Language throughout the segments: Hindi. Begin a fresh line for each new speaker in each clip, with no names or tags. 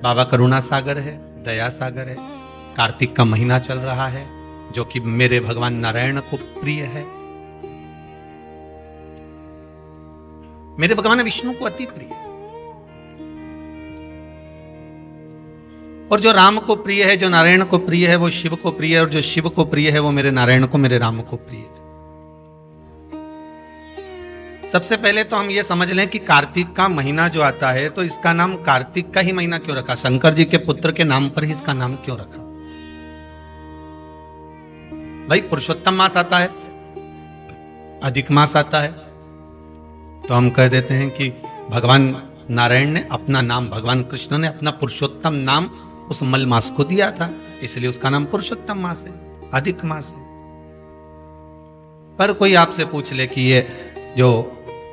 बाबा करुणा सागर है, दया सागर है। कार्तिक का महीना चल रहा है जो कि मेरे भगवान नारायण को प्रिय है, मेरे भगवान विष्णु को अति प्रिय है। और जो राम को प्रिय है, जो नारायण को प्रिय है, वो शिव को प्रिय है, और जो शिव को प्रिय है वो मेरे नारायण को, मेरे राम को प्रिय है। सबसे पहले तो हम ये समझ लें कि कार्तिक का महीना जो आता है, तो इसका नाम कार्तिक का ही महीना क्यों रखा? शंकर जी के पुत्र के नाम पर ही इसका नाम क्यों रखा? भाई पुरुषोत्तम मास आता है, अधिक मास आता है, तो हम कह देते हैं कि भगवान नारायण ने अपना नाम, भगवान कृष्ण ने अपना पुरुषोत्तम नाम उस मल मास को दिया था, इसलिए उसका नाम पुरुषोत्तम मास है, अधिक मास है। पर कोई आपसे पूछ ले कि ये जो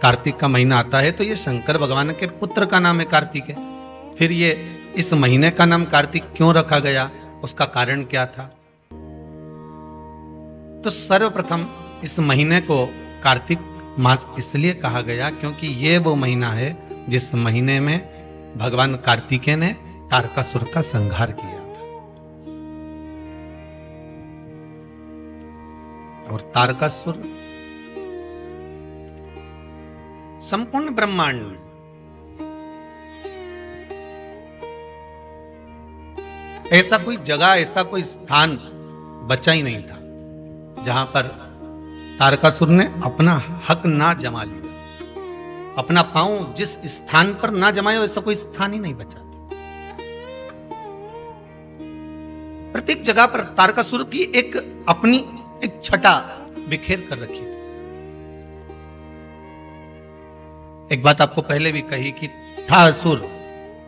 कार्तिक का महीना आता है, तो ये शंकर भगवान के पुत्र का नाम है कार्तिक है, फिर ये इस महीने का नाम कार्तिक क्यों रखा गया? उसका कारण क्या था? तो सर्वप्रथम इस महीने को कार्तिक मास इसलिए कहा गया क्योंकि ये वो महीना है जिस महीने में भगवान कार्तिकेय ने तारकासुर का संहार किया था। और तारकासुर संपूर्ण ब्रह्मांड में ऐसा कोई जगह, ऐसा कोई स्थान बचा ही नहीं था जहां पर तारकासुर ने अपना हक ना जमा लिया, अपना पांव जिस स्थान पर ना जमाया वैसा कोई स्थान ही नहीं बचा था। प्रत्येक जगह पर तारकासुर की एक अपनी एक छटा बिखेर कर रखी थी। एक बात आपको पहले भी कही कि था असुर,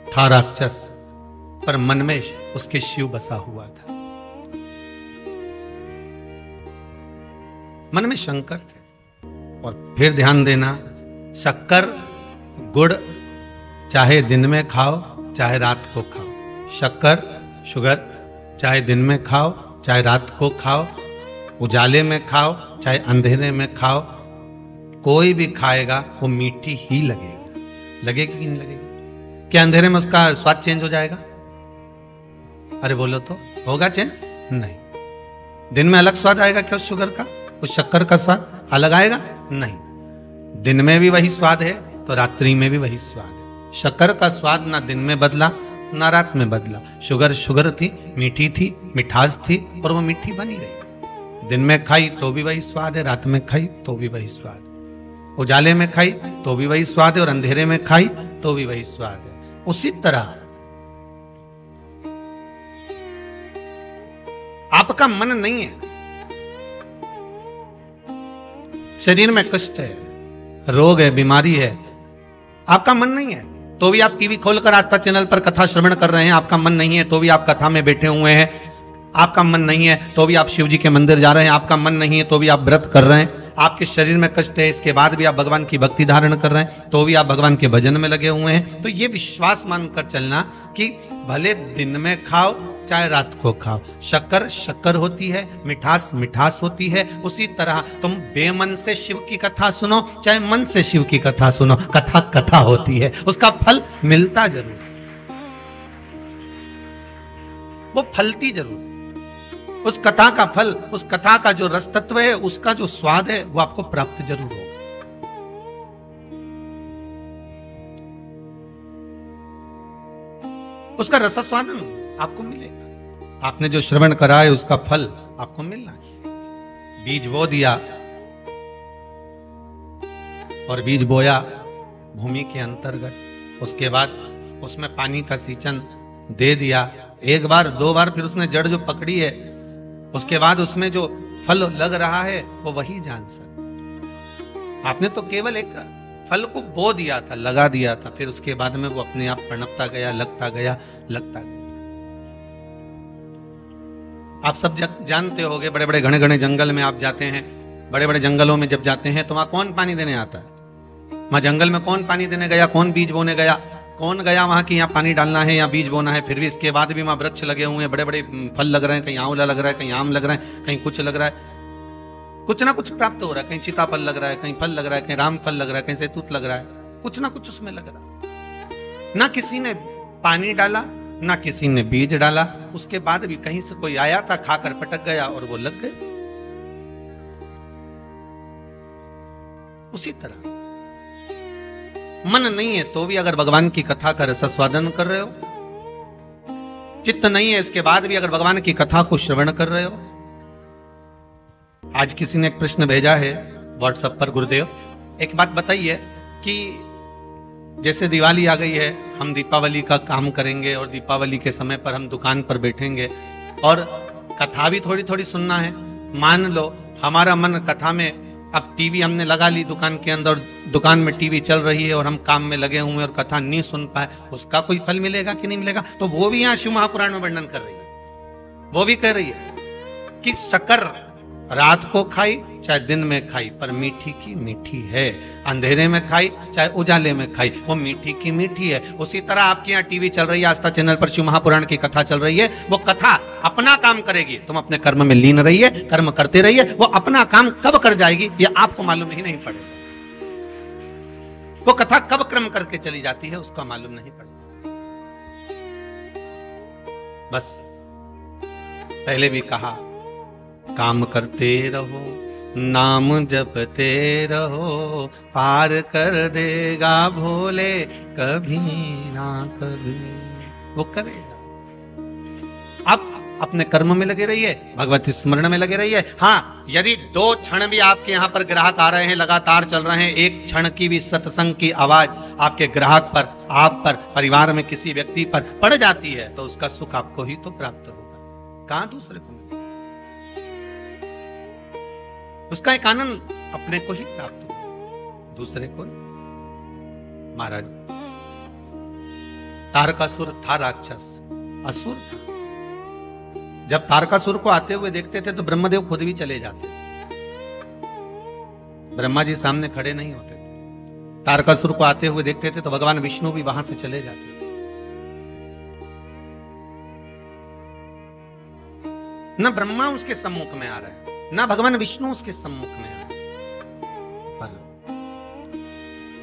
था राक्षस, पर मन में उसके शिव बसा हुआ था, मन में शंकर थे। और फिर ध्यान देना, शक्कर गुड़ चाहे दिन में खाओ चाहे रात को खाओ, शक्कर शुगर चाहे दिन में खाओ चाहे रात को खाओ, उजाले में खाओ चाहे अंधेरे में खाओ, कोई भी खाएगा वो मीठी ही लगेगी। लगेगी कि नहीं लगेगी? क्या अंधेरे में उसका स्वाद चेंज हो जाएगा? अरे बोलो तो, होगा चेंज? नहीं। दिन में अलग स्वाद आएगा क्या उस शुगर का? उस शक्कर का स्वाद अलग आएगा? नहीं। दिन में भी वही स्वाद है तो रात्रि में भी वही स्वाद है। शक्कर का स्वाद ना दिन में बदला ना रात में बदला। शुगर शुगर थी, मीठी थी, मिठास थी, और वो मीठी बनी रही। दिन में खाई तो भी वही स्वाद है, रात में खाई तो भी वही स्वाद, उजाले में खाई तो भी वही स्वाद है, और अंधेरे में खाई तो भी वही स्वाद है। उसी तरह आपका मन नहीं है, शरीर में कष्ट है, रोग है, बीमारी है, आपका मन नहीं है तो भी आप टीवी खोलकर आस्था चैनल पर कथा श्रवण कर रहे हैं, आपका मन नहीं है तो भी आप कथा में बैठे हुए हैं, आपका मन नहीं है तो भी आप शिव जी के मंदिर जा रहे हैं, आपका मन नहीं है तो भी आप व्रत कर रहे हैं, आपके शरीर में कष्ट है इसके बाद भी आप भगवान की भक्ति धारण कर रहे हैं, तो भी आप भगवान के भजन में लगे हुए हैं। तो ये विश्वास मानकर चलना कि भले दिन में खाओ चाहे रात को खाओ, शक्कर शक्कर होती है, मिठास मिठास होती है। उसी तरह तुम बेमन से शिव की कथा सुनो चाहे मन से शिव की कथा सुनो, कथा कथा होती है, उसका फल मिलता जरूर, वो फलती जरूर। उस कथा का फल, उस कथा का जो रस तत्व है, उसका जो स्वाद है, वो आपको प्राप्त जरूर होगा। उसका रसास्वादन आपको मिलेगा। आपने जो श्रवण करा है उसका फल आपको मिलना है। बीज बो दिया और बीज बोया भूमि के अंतर्गत, उसके बाद उसमें पानी का सींचन दे दिया, एक बार दो बार, फिर उसने जड़ जो पकड़ी है, उसके बाद उसमें जो फल लग रहा है वो वही जान सकता। आपने तो केवल एक फल को बो दिया था, लगा दिया था, फिर उसके बाद में वो अपने आप पनपता गया, लगता गया, लगता गया। आप सब जानते होंगे, बड़े बड़े घने घने जंगल में आप जाते हैं, बड़े बड़े जंगलों में जब जाते हैं तो वहां कौन पानी देने आता है? वहां जंगल में कौन पानी देने गया? कौन बीज बोने गया? कौन गया वहां कि यहाँ पानी डालना है, यहाँ बीज बोना है? फिर भी इसके बाद भी वहां वृक्ष लगे हुए हैं, बड़े बड़े फल लग रहे हैं, कहीं आंवला लग रहा है, कहीं आम लग रहा है, कहीं कुछ लग रहा है, कुछ ना कुछ प्राप्त हो रहा है। कहीं सीताफल लग रहा है, कहीं फल लग रहा है, कहीं राम फल लग रहा है, कहीं सैतूत लग रहा है, कुछ ना कुछ उसमें लग रहा है। ना किसी ने पानी डाला, ना किसी ने बीज डाला, उसके बाद भी कहीं से कोई आया था, खाकर पटक गया और वो लग गए। उसी तरह मन नहीं है तो भी अगर भगवान की कथा का रसास्वादन कर रहे हो, चित्त नहीं है इसके बाद भी अगर भगवान की कथा को श्रवण कर रहे हो। आज किसी ने एक प्रश्न भेजा है व्हाट्सएप पर, गुरुदेव एक बात बताइए कि जैसे दिवाली आ गई है, हम दीपावली का काम करेंगे और दीपावली के समय पर हम दुकान पर बैठेंगे और कथा भी थोड़ी थोड़ी सुनना है। मान लो हमारा मन कथा में, अब टीवी हमने लगा ली दुकान के अंदर, दुकान में टीवी चल रही है और हम काम में लगे हुए और कथा नहीं सुन पाए, उसका कोई फल मिलेगा कि नहीं मिलेगा? तो वो भी यहाँ शिव महापुराण में वर्णन कर रही है। वो भी कह रही है कि शक्कर रात को खाई चाहे दिन में खाई, पर मीठी की मीठी है। अंधेरे में खाई चाहे उजाले में खाई, वो मीठी की मीठी है। उसी तरह आपके यहाँ टीवी चल रही है, आस्था चैनल पर शिव महापुराण की कथा चल रही है, वो कथा अपना काम करेगी, तुम अपने कर्म में लीन रहिए, कर्म करते रहिए। वो अपना काम कब कर जाएगी ये आपको मालूम ही नहीं पड़ेगा। वो कथा कब क्रम करके चली जाती है उसका मालूम नहीं पड़ेगा। बस पहले भी कहा, काम करते रहो, नाम जपते रहो, पार कर देगा भोले कभी ना कभी, वो करेगा। अब अपने कर्म में लगे रहिए, भगवत स्मरण में लगे रहिए। हाँ, यदि 2 क्षण भी आपके यहाँ पर ग्राहक आ रहे हैं, लगातार चल रहे हैं, 1 क्षण की भी सत्संग की आवाज आपके ग्राहक पर, आप पर, परिवार में किसी व्यक्ति पर पड़ जाती है तो उसका सुख आपको ही तो प्राप्त होगा, कहां दूसरे को। उसका एक आनंद अपने को ही प्राप्त हो, दूसरे को नहीं। महाराज तारकासुर था राक्षस, असुर था। जब तारकासुर को आते हुए देखते थे तो ब्रह्मदेव खुद भी चले जाते थे, ब्रह्मा जी सामने खड़े नहीं होते थे। तारकासुर को आते हुए देखते थे तो भगवान विष्णु भी वहां से चले जाते थे। न ब्रह्मा उसके सम्मुख में आ रहा है, ना भगवान विष्णु उसके सम्मुख में आए। पर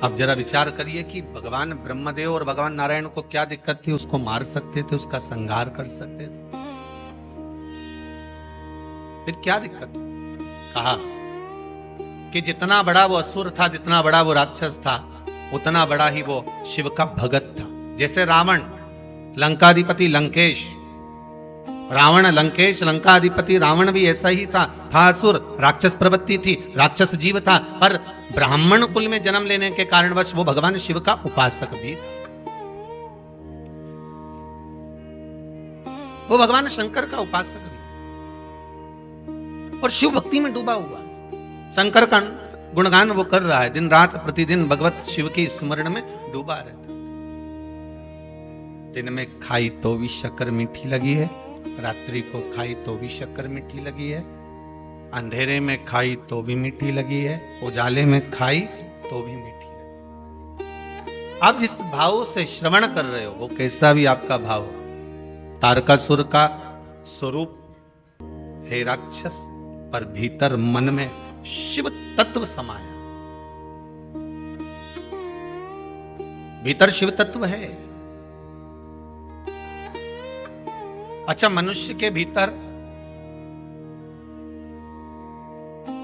अब जरा विचार करिए कि भगवान ब्रह्मदेव और भगवान नारायण को क्या दिक्कत थी? उसको मार सकते थे, उसका संहार कर सकते थे, फिर क्या दिक्कत? कहा कि जितना बड़ा वो असुर था, जितना बड़ा वो राक्षस था, उतना बड़ा ही वो शिव का भगत था। जैसे रावण लंकाधिपति लंकेश, रावण लंकेश लंकाधिपति रावण भी ऐसा ही था असुर, राक्षस प्रवृत्ति थी, राक्षस जीव था, पर ब्राह्मण कुल में जन्म लेने के कारणवश वो भगवान शिव का उपासक भी था। वो भगवान शंकर का उपासक भी और शिव भक्ति में डूबा हुआ। शंकर का गुणगान वो कर रहा है, दिन रात प्रतिदिन भगवत शिव के स्मरण में डूबा रहता। दिन में खाई तो भी शक्कर मीठी लगी है, रात्रि को खाई तो भी शक्कर मीठी लगी है, अंधेरे में खाई तो भी मीठी लगी है, उजाले में खाई तो भी मीठी लगी। आप जिस भाव से श्रवण कर रहे हो वो कैसा भी आपका भाव हो, तारकासुर का स्वरूप है राक्षस, पर भीतर मन में शिव तत्व समाया, भीतर शिव तत्व है। अच्छा, मनुष्य के भीतर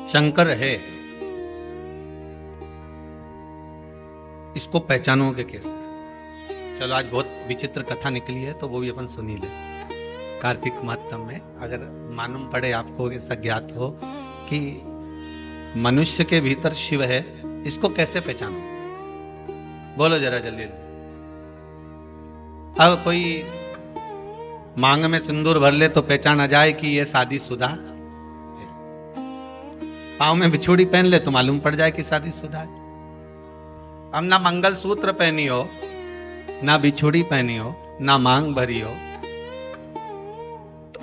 शंकर है, इसको पहचानोगे कैसे? चलो आज बहुत विचित्र कथा निकली है तो वो भी अपन सुनी ले। कार्तिक मातम में अगर मालूम पड़े आपको, ऐसा ज्ञात हो कि मनुष्य के भीतर शिव है, इसको कैसे पहचानो? बोलो जरा जल्दी। अब कोई मांग में सिंदूर भर ले तो पहचाना जाए कि ये शादीशुदा है, पांव में बिछुड़ी पहन ले तो मालूम पड़ जाए कि शादीशुदा है। अब ना मंगलसूत्र पहनी हो, ना बिछुड़ी पहनी हो, ना मांग भरी हो,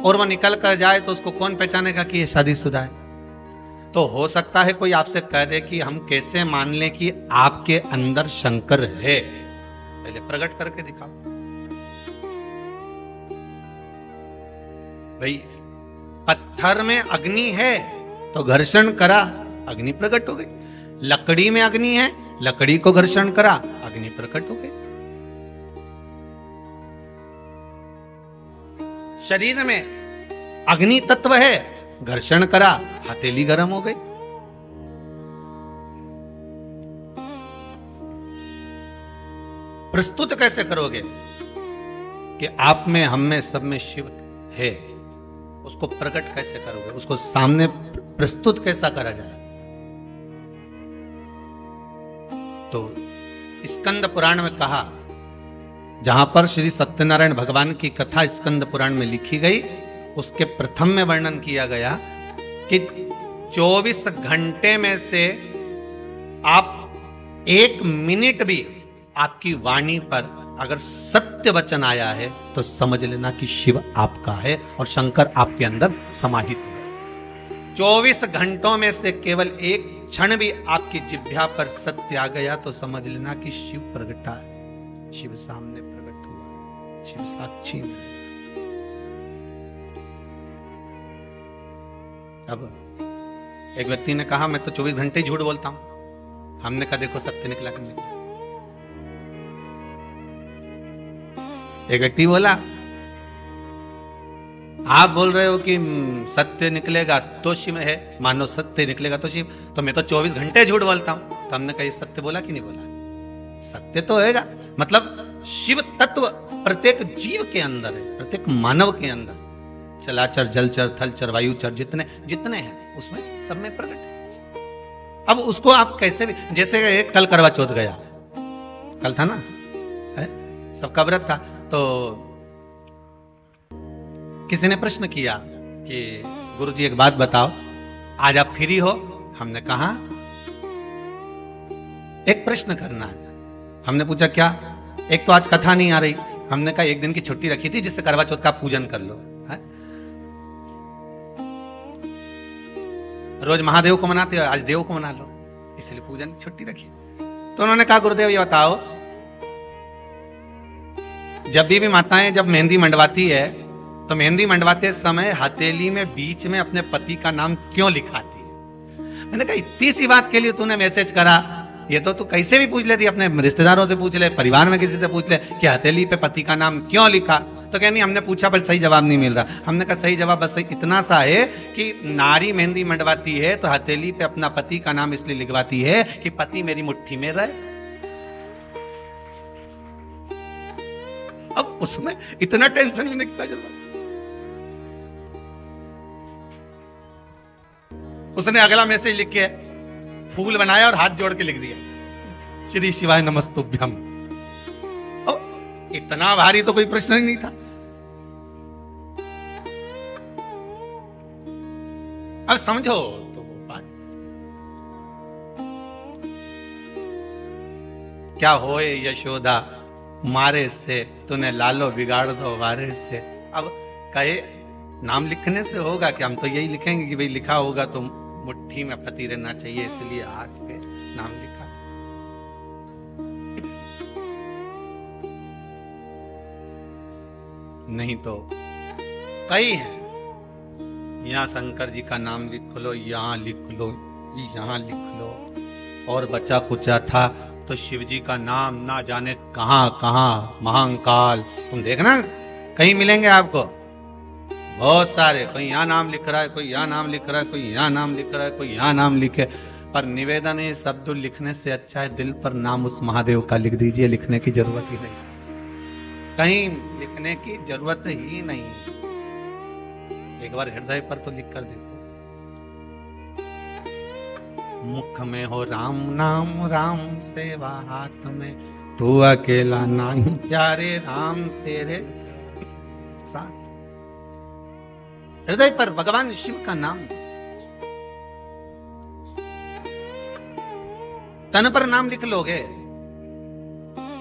और वो निकल कर जाए तो उसको कौन पहचानेगा कि ये शादीशुदा है? तो हो सकता है कोई आपसे कह दे कि हम कैसे मान लें कि आपके अंदर शंकर है? पहले प्रकट करके दिखाओ। भाई पत्थर में अग्नि है तो घर्षण करा, अग्नि प्रकट हो गई। लकड़ी में अग्नि है, लकड़ी को घर्षण करा, अग्नि प्रकट हो गई। शरीर में अग्नि तत्व है, घर्षण करा, हथेली गर्म हो गई। प्रस्तुत कैसे करोगे कि आप में, हम में, सब में शिव है? उसको प्रकट कैसे करोगे? उसको सामने प्रस्तुत कैसा करा जाए? तो स्कंद पुराण में कहा, जहां पर श्री सत्यनारायण भगवान की कथा स्कंद पुराण में लिखी गई, उसके प्रथम में वर्णन किया गया कि 24 घंटे में से आप 1 मिनट भी आपकी वाणी पर अगर सत्य वचन आया है तो समझ लेना कि शिव आपका है और शंकर आपके अंदर समाहित है। 24 घंटों में से केवल 1 क्षण भी आपकी जिह्वा पर सत्य आ गया तो समझ लेना कि शिव प्रगटा है, शिव सामने प्रकट हुआ, शिव साक्षी में। अब एक व्यक्ति ने कहा मैं तो 24 घंटे झूठ बोलता हूं। हमने कहा देखो सत्य निकला कि नहीं। एक व्यक्ति बोला आप बोल रहे हो कि सत्य निकलेगा तो शिव है, मानो सत्य निकलेगा तो शिव, तो मैं तो 24 घंटे झूठ बोलता हूं। तो हमने कहा ये सत्य बोला कि नहीं बोला? सत्य तो होगा, मतलब शिव तत्व प्रत्येक जीव के अंदर है, प्रत्येक मानव के अंदर, चलाचर, जलचर, थलचर, वायुचर, जितने जितने हैं उसमें सब में प्रकट है। अब उसको आप कैसे भी, जैसे कल करवा चौथ गया, कल था ना, है? सबका व्रत था, तो किसी ने प्रश्न किया कि गुरुजी एक बात बताओ, आज आप फ्री हो? हमने कहा एक प्रश्न करना है। हमने पूछा क्या? एक तो आज कथा नहीं आ रही, हमने कहा 1 दिन की छुट्टी रखी थी जिससे करवा चौथ का पूजन कर लो, है? रोज महादेव को मनाते हो, आज देव को मना लो, इसलिए पूजन छुट्टी रखी। तो उन्होंने कहा गुरुदेव ये बताओ, जब भी माताएं जब मेहंदी मंडवाती है तो मेहंदी मंडवाते समय हथेली में बीच में अपने पति का नाम क्यों लिखाती है? मैंने कहा इतनी सी बात के लिए तूने मैसेज करा, ये तो तू कैसे भी पूछ लेती, अपने रिश्तेदारों से पूछ ले, परिवार में किसी से पूछ ले कि हथेली पे पति का नाम क्यों लिखा। तो कहनी हमने पूछा पर सही जवाब नहीं मिल रहा। हमने कहा सही जवाब बस इतना सा है कि नारी मेहंदी मंडवाती है तो हथेली पे अपना पति का नाम इसलिए लिखवाती है कि पति मेरी मुट्ठी में रहे। अब उसमें इतना टेंशन लेने की क्या जरूरत? उसने अगला मैसेज लिख के फूल बनाया और हाथ जोड़ के लिख दिया श्री शिवाय नमस्तुभ्यम। इतना भारी तो कोई प्रश्न ही नहीं था। अब समझो तो वो बात क्या होए यशोदा मारे से तूने लालो बिगाड़ दो वारे से। अब कहे नाम लिखने से होगा कि हम तो यही लिखेंगे कि भाई लिखा होगा तो मुट्ठी में पति रहना चाहिए, इसलिए हाथ पे नाम लिखा। नहीं तो कई है, यहां शंकर जी का नाम लिख लो, यहां लिख लो, यहां लिख लो, और बचा कुचा था तो शिव जी का नाम ना जाने कहां कहां, महाकाल। तुम देखना कहीं मिलेंगे आपको बहुत सारे, कोई यहाँ नाम लिख रहा है, कोई यहाँ नाम लिख रहा है, कोई यहाँ नाम लिख रहा है, कोई यहाँ नाम लिखे। पर निवेदन है शब्द लिखने से अच्छा है दिल पर नाम उस महादेव का लिख दीजिए, लिखने की जरूरत ही नहीं, कहीं लिखने की जरूरत ही नहीं। एक बार हृदय पर तो लिख कर देखो, मुख में हो राम नाम, राम सेवा हाथ में, तू अकेला नहीं प्यारे राम तेरे साथ। हृदय पर भगवान शिव का नाम, तन पर नाम लिख लोगे,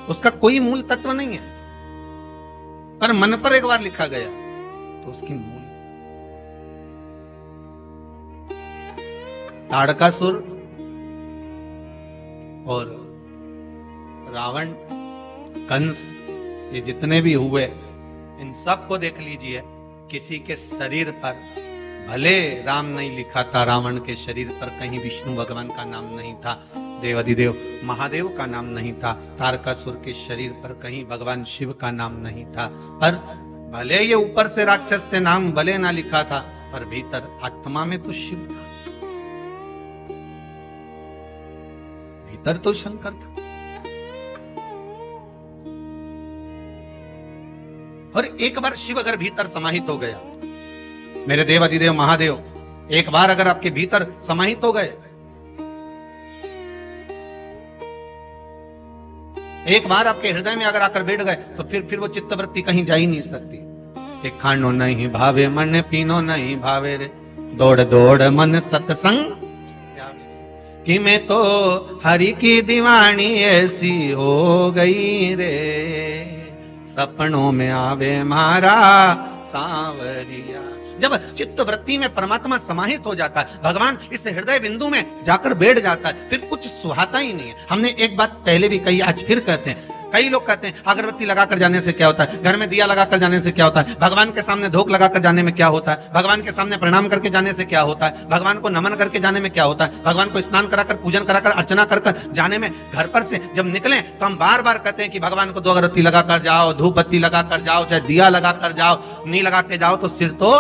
उसका कोई मूल तत्व नहीं है, पर मन पर एक बार लिखा गया तो उसकी मूल। ताड़कासुर और रावण, कंस, ये जितने भी हुए, इन सब को देख लीजिए, किसी के शरीर पर भले राम नहीं लिखा था, रावण के शरीर पर कहीं विष्णु भगवान का नाम नहीं था, देवाधिदेव महादेव का नाम नहीं था, तारकासुर के शरीर पर कहीं भगवान शिव का नाम नहीं था, पर भले ये ऊपर से राक्षस थे, नाम भले ना लिखा था, पर भीतर आत्मा में तो शिव था, भीतर तो शंकर था। और एक बार शिव अगर भीतर समाहित हो गया, मेरे देव अधिदेव महादेव, एक बार अगर आपके भीतर समाहित हो गए, एक बार आपके हृदय में अगर आकर बैठ गए, तो फिर वो चित्तवृत्ति कहीं जा ही नहीं सकती। एक खानो नहीं भावे मन, पीनो नहीं भावे रे, दौड़ दौड़ मन सत्संग, कि मैं तो हरि की दीवानी ऐसी हो गई रे, सपनों में आवे मारा सांवरिया। जब चित्त वृत्ति में परमात्मा समाहित हो जाता है, भगवान इस हृदय बिंदु में जाकर बैठ जाता है, फिर कुछ सुहाता ही नहीं है। हमने एक बात पहले भी कही, आज फिर कहते हैं। कई लोग कहते हैं अगरबत्ती लगाकर जाने से क्या होता है, घर में दिया लगाकर जाने से क्या होता है, भगवान के सामने धूप लगाकर जाने में क्या होता है, भगवान के सामने प्रणाम करके जाने से क्या होता है, भगवान को नमन करके जाने में क्या होता है, भगवान को स्नान कराकर, पूजन कराकर, अर्चना कर जाने में। घर पर से जब निकलें तो हम बार बार कहते हैं कि भगवान को 2 अगरबत्ती लगाकर जाओ, धूप बत्ती लगाकर जाओ, चाहे दिया लगाकर जाओ, नहीं लगा के जाओ तो सिर तो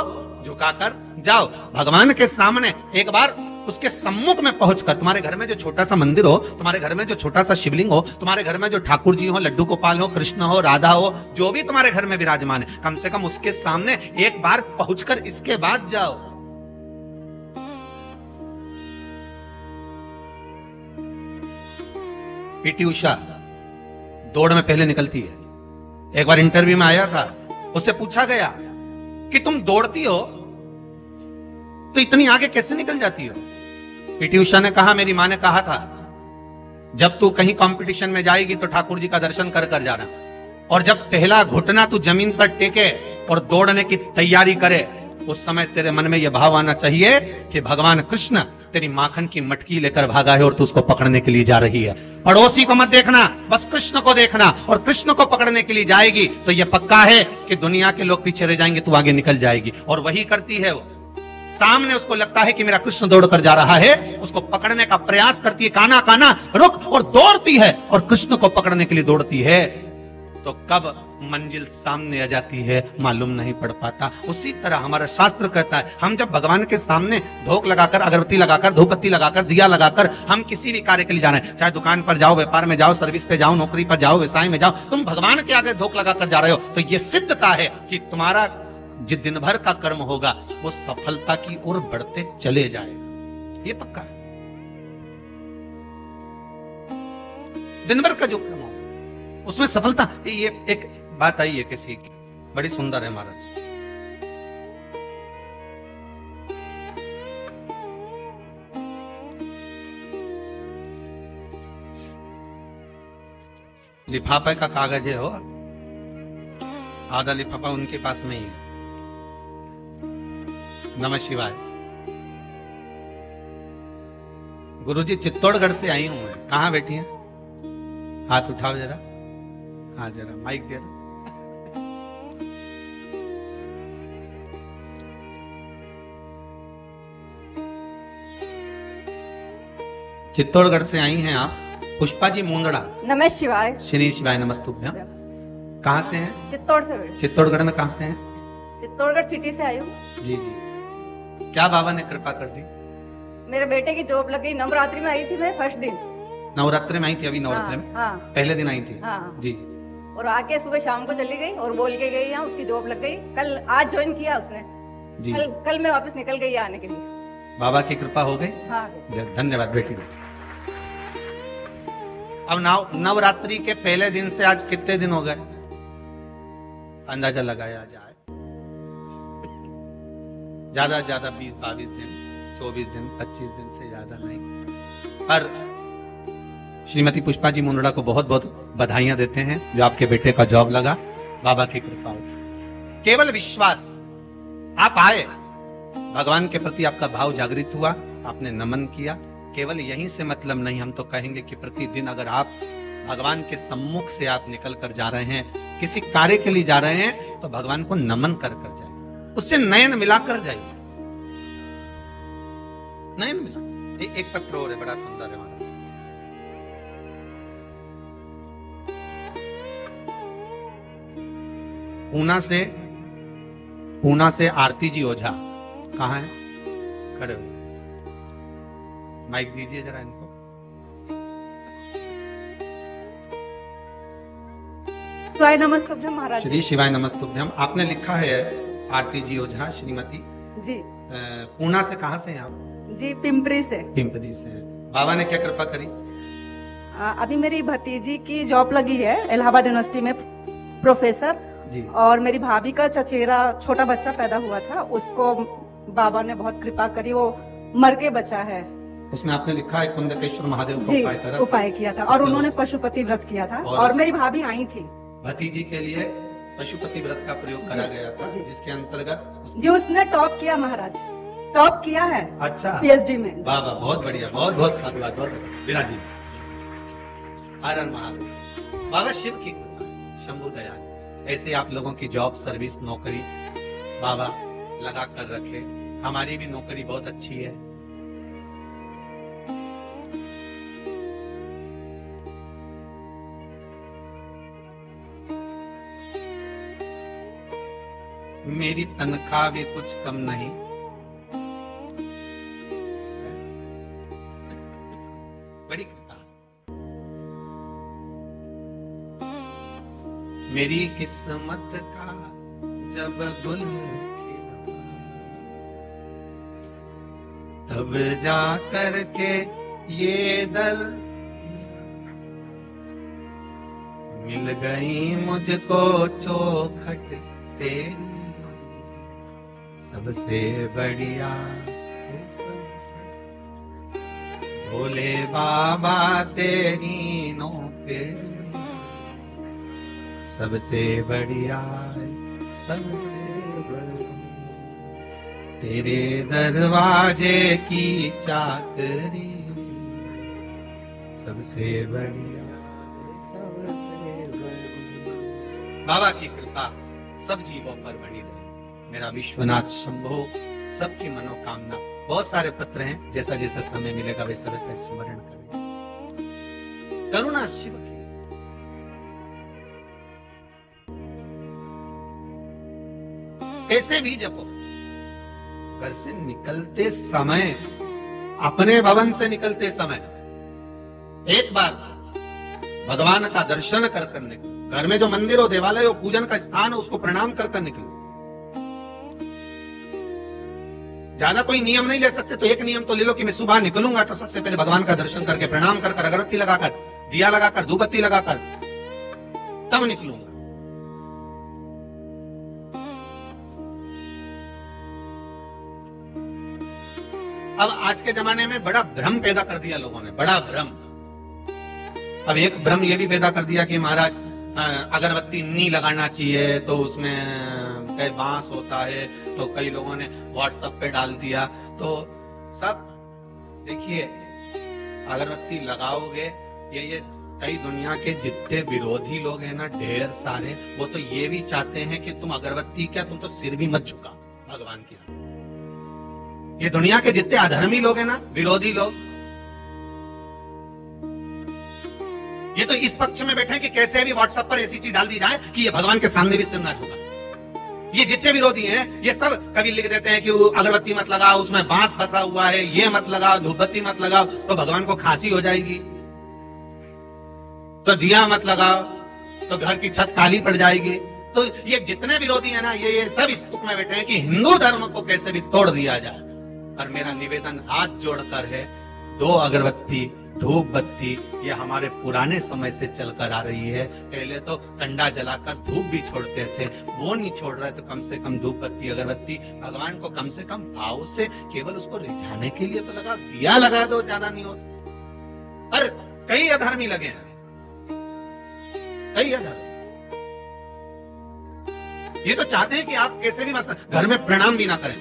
झुकाकर जाओ। भगवान के सामने एक बार उसके सम्मुख में पहुंचकर, तुम्हारे घर में जो छोटा सा मंदिर हो, तुम्हारे घर में जो छोटा सा शिवलिंग हो, तुम्हारे घर में जो ठाकुर जी हो, लड्डू गोपाल हो, कृष्ण हो, राधा हो, जो भी तुम्हारे घर में विराजमान है, कम से कम उसके सामने एक बार पहुंचकर इसके बाद जाओ। पीटी उषा दौड़ में पहले निकलती है। एक बार इंटरव्यू में आया था, उससे पूछा गया कि तुम दौड़ती हो तो इतनी आगे कैसे निकल जाती हो। पीटी उषा ने कहा, मेरी मां ने कहा था जब तू कहीं कंपटीशन में जाएगी तो ठाकुर जी का दर्शन कर कर जाना, और जब पहला घुटना तू जमीन पर टेके और दौड़ने की तैयारी करे, उस समय तेरे मन में यह भाव आना चाहिए कि भगवान कृष्ण तेरी माखन की मटकी लेकर भागा है और तू उसको पकड़ने के लिए जा रही है। पड़ोसी को मत देखना, बस कृष्ण को देखना, और कृष्ण को पकड़ने के लिए जाएगी तो यह पक्का है कि दुनिया के लोग पीछे रह जाएंगे, तू आगे निकल जाएगी। और वही करती है वो। सामने उसको लगता है कि मेरा कृष्ण दौड़कर जा रहा है, उसको पकड़ने का प्रयास करती है, काना काना रुक, और दौड़ती है और कृष्ण को पकड़ने के लिए दौड़ती है। तो कब मंजिल सामने आ जाती है मालूम नहीं पड़ पाता। उसी तरह हमारा शास्त्र कहता है, हम जब भगवान के सामने धूप लगाकर, अगरबत्ती लगाकर, धूपबत्ती लगाकर, दिया लगाकर हम किसी भी कार्य के लिए जा रहे हैं, चाहे दुकान पर जाओ, व्यापार में जाओ, सर्विस पे जाओ, नौकरी पर जाओ, व्यवसाय में जाओ, तुम भगवान के आगे धूप लगाकर जा रहे हो, तो यह सिद्धता है कि तुम्हारा जो दिन भर का कर्म होगा वो सफलता की ओर बढ़ते चले जाएगा। ये पक्का है। दिन भर का जो कर्म होगा उसमें सफलता। ये एक बात आई है किसी की, बड़ी सुंदर है महाराज। लिफाफे का कागज है हो, आधा लिफाफा उनके पास में ही है। नमः शिवाय। गुरुजी चित्तौड़गढ़ से आई हूं मैं। कहां बैठी हैं? हाथ उठाओ जरा। हाँ जरा माइक दे रहा। चित्तौड़गढ़ से आई हैं आप, पुष्पा जी मुंदड़ा।
नमः शिवाय।
श्री शिवाय नमस्तुभ्यं। कहाँ से हैं?
चित्तौड़ से।
चित्तौड़गढ़ में कहाँ से हैं?
चित्तौड़गढ़ सिटी से आई हूँ।
जी जी। क्या बाबा ने कृपा कर दी?
मेरे बेटे की जॉब लग गई। नवरात्रि में आई थी मैं, फर्स्ट दिन।
नवरात्रि में आई थी? अभी नवरात्रि में?
हाँ।
पहले दिन आई थी?
हाँ।
जी।
और आके सुबह शाम को चली गई और बोल के गई, यहाँ उसकी जॉब लग गई। कल आज ज्वाइन किया उसने जी। कल मैं वापस निकल गई आने के लिए।
बाबा की कृपा हो गई।
हाँ।
धन्यवाद बेटी। अब नवरात्रि के पहले दिन से आज कितने दिन हो गए? अंदाजा लगाया जाए, ज्यादा ज्यादा 20-22 दिन, 24 दिन, 25 दिन से ज्यादा नहीं। पर श्रीमती पुष्पा जी मुंदड़ा को बहुत बहुत बधाइयां देते हैं जो आपके बेटे का जॉब लगा। बाबा की कृपा हो। केवल विश्वास, आप आए, भगवान के प्रति आपका भाव जागृत हुआ, आपने नमन किया, केवल यहीं से मतलब नहीं। हम तो कहेंगे कि प्रतिदिन अगर आप भगवान के सम्मुख से आप निकल कर जा रहे हैं, किसी कार्य के लिए जा रहे हैं, तो भगवान को नमन कर कर जाइए, उससे नयन मिलाकर जाइए। नयन मिला। एक पत्र और है, बड़ा सुंदर है महाराज। पूना से पूना से आरती जी ओझा कहाँ है? खड़े हुए, माइक दीजिए जरा इनको।
शिवाय नमस्तुभ्यम महाराज।
श्री शिवाय नमस्तुभ्यम। आपने लिखा है आरती जी ओझा श्रीमती
जी।
पूना से कहाँ से हैं आप?
जी पिंपरी से।
पिंपरी से। बाबा ने क्या कृपा करी?
अभी मेरी भतीजी की जॉब लगी है इलाहाबाद यूनिवर्सिटी में प्रोफेसर
जी।
और मेरी भाभी का चचेरा छोटा बच्चा पैदा हुआ था, उसको बाबा ने बहुत कृपा करी, वो मर के बचा है।
उसमें आपने लिखा है कुंदकेश्वर महादेव
जी
का
उपाय किया था और उन्होंने पशुपति व्रत किया था और मेरी भाभी आई थी।
भतीजी के लिए पशुपति व्रत का प्रयोग करा गया था जिसके अंतर्गत
जी उसने टॉप किया महाराज, टॉप किया है।
अच्छा,
पीएचडी में।
वाह वाह, बहुत बढ़िया, बहुत बहुत साधुवाद, बहुत विराजी। हर हर महादेव। बाबा शिव की कृपा, शंभु दयाल, ऐसे आप लोगों की जॉब सर्विस नौकरी बाबा लगा कर रखे। हमारी भी नौकरी बहुत अच्छी है। मेरी तनख्वाह भी कुछ कम नहीं। बड़ी कृपा। मेरी किस्मत का जब गुल खिला तब जा कर के ये दर मिल गई मुझको चौखट तेरी सबसे बढ़िया। भोले बाबा तेरी नौकरी सबसे बढ़िया, सबसे बढ़िया। तेरे दरवाजे की चाकरी सबसे बढ़िया, सबसे बढ़िया। बाबा की कृपा सब जीवों पर बनी रहे। मेरा विश्वनाथ शंभो सबकी मनोकामना। बहुत सारे पत्र हैं, जैसा जैसा समय मिलेगा वैसे वैसे स्मरण करें। करुणा शिव की। ऐसे भी जपो। घर से निकलते समय, अपने भवन से निकलते समय एक बार भगवान का दर्शन कर कर निकलो। घर में जो मंदिर हो, देवालय हो, पूजन का स्थान हो, उसको प्रणाम कर कर निकलो। ज्यादा कोई नियम नहीं ले सकते तो एक नियम तो ले लो कि मैं सुबह निकलूंगा तो सबसे पहले भगवान का दर्शन करके प्रणाम कर कर अगरबत्ती लगाकर, दिया लगाकर, धूपबत्ती लगाकर तब निकलूंगा। अब आज के जमाने में बड़ा भ्रम पैदा कर दिया लोगों ने, बड़ा भ्रम। अब एक भ्रम ये भी पैदा कर दिया कि महाराज अगरबत्ती नहीं लगाना चाहिए, तो उसमें कई बांस होता है, तो कई लोगों ने व्हाट्सएप पे डाल दिया। तो सब देखिए, अगरबत्ती लगाओगे, ये कई दुनिया के जितने विरोधी लोग हैं ना, ढेर सारे, वो तो ये भी चाहते हैं कि तुम अगरबत्ती क्या, तुम तो सिर भी मत झुका भगवान की। ये दुनिया के जितने अधर्मी लोग हैं ना, विरोधी लोग, ये तो इस पक्ष में बैठे हैं कि कैसे भी व्हाट्सएप पर ऐसी चीज डाल दी जाए कि ये भगवान के सामने भी सिर ना झुका। ये जितने विरोधी हैं, ये सब कभी लिख देते हैं कि अगरबत्ती मत लगाओ, उसमें बांस फंसा हुआ है, ये मत लगाओ, धूपबत्ती मत लगाओ तो भगवान को खांसी हो जाएगी, तो दिया मत लगाओ तो घर की छत काली पड़ जाएगी। तो ये जितने विरोधी है ना, ये सब इस तुक में बैठे हैं कि हिंदू धर्म को कैसे भी तोड़ दिया जाए। और मेरा निवेदन हाथ जोड़कर है, 2 अगरबत्ती, धूप बत्ती, ये हमारे पुराने समय से चलकर आ रही है। पहले तो कंडा जलाकर धूप भी छोड़ते थे, वो नहीं छोड़ रहे तो कम से कम धूप बत्ती अगरबत्ती भगवान को कम से कम भाव से केवल उसको रिझाने के लिए तो लगा, दिया लगा दो, ज्यादा नहीं होता। पर कई अधर्मी लगे हैं, कई अधर्मी। ये तो चाहते हैं कि आप कैसे भी बस घर में प्रणाम भी ना करें,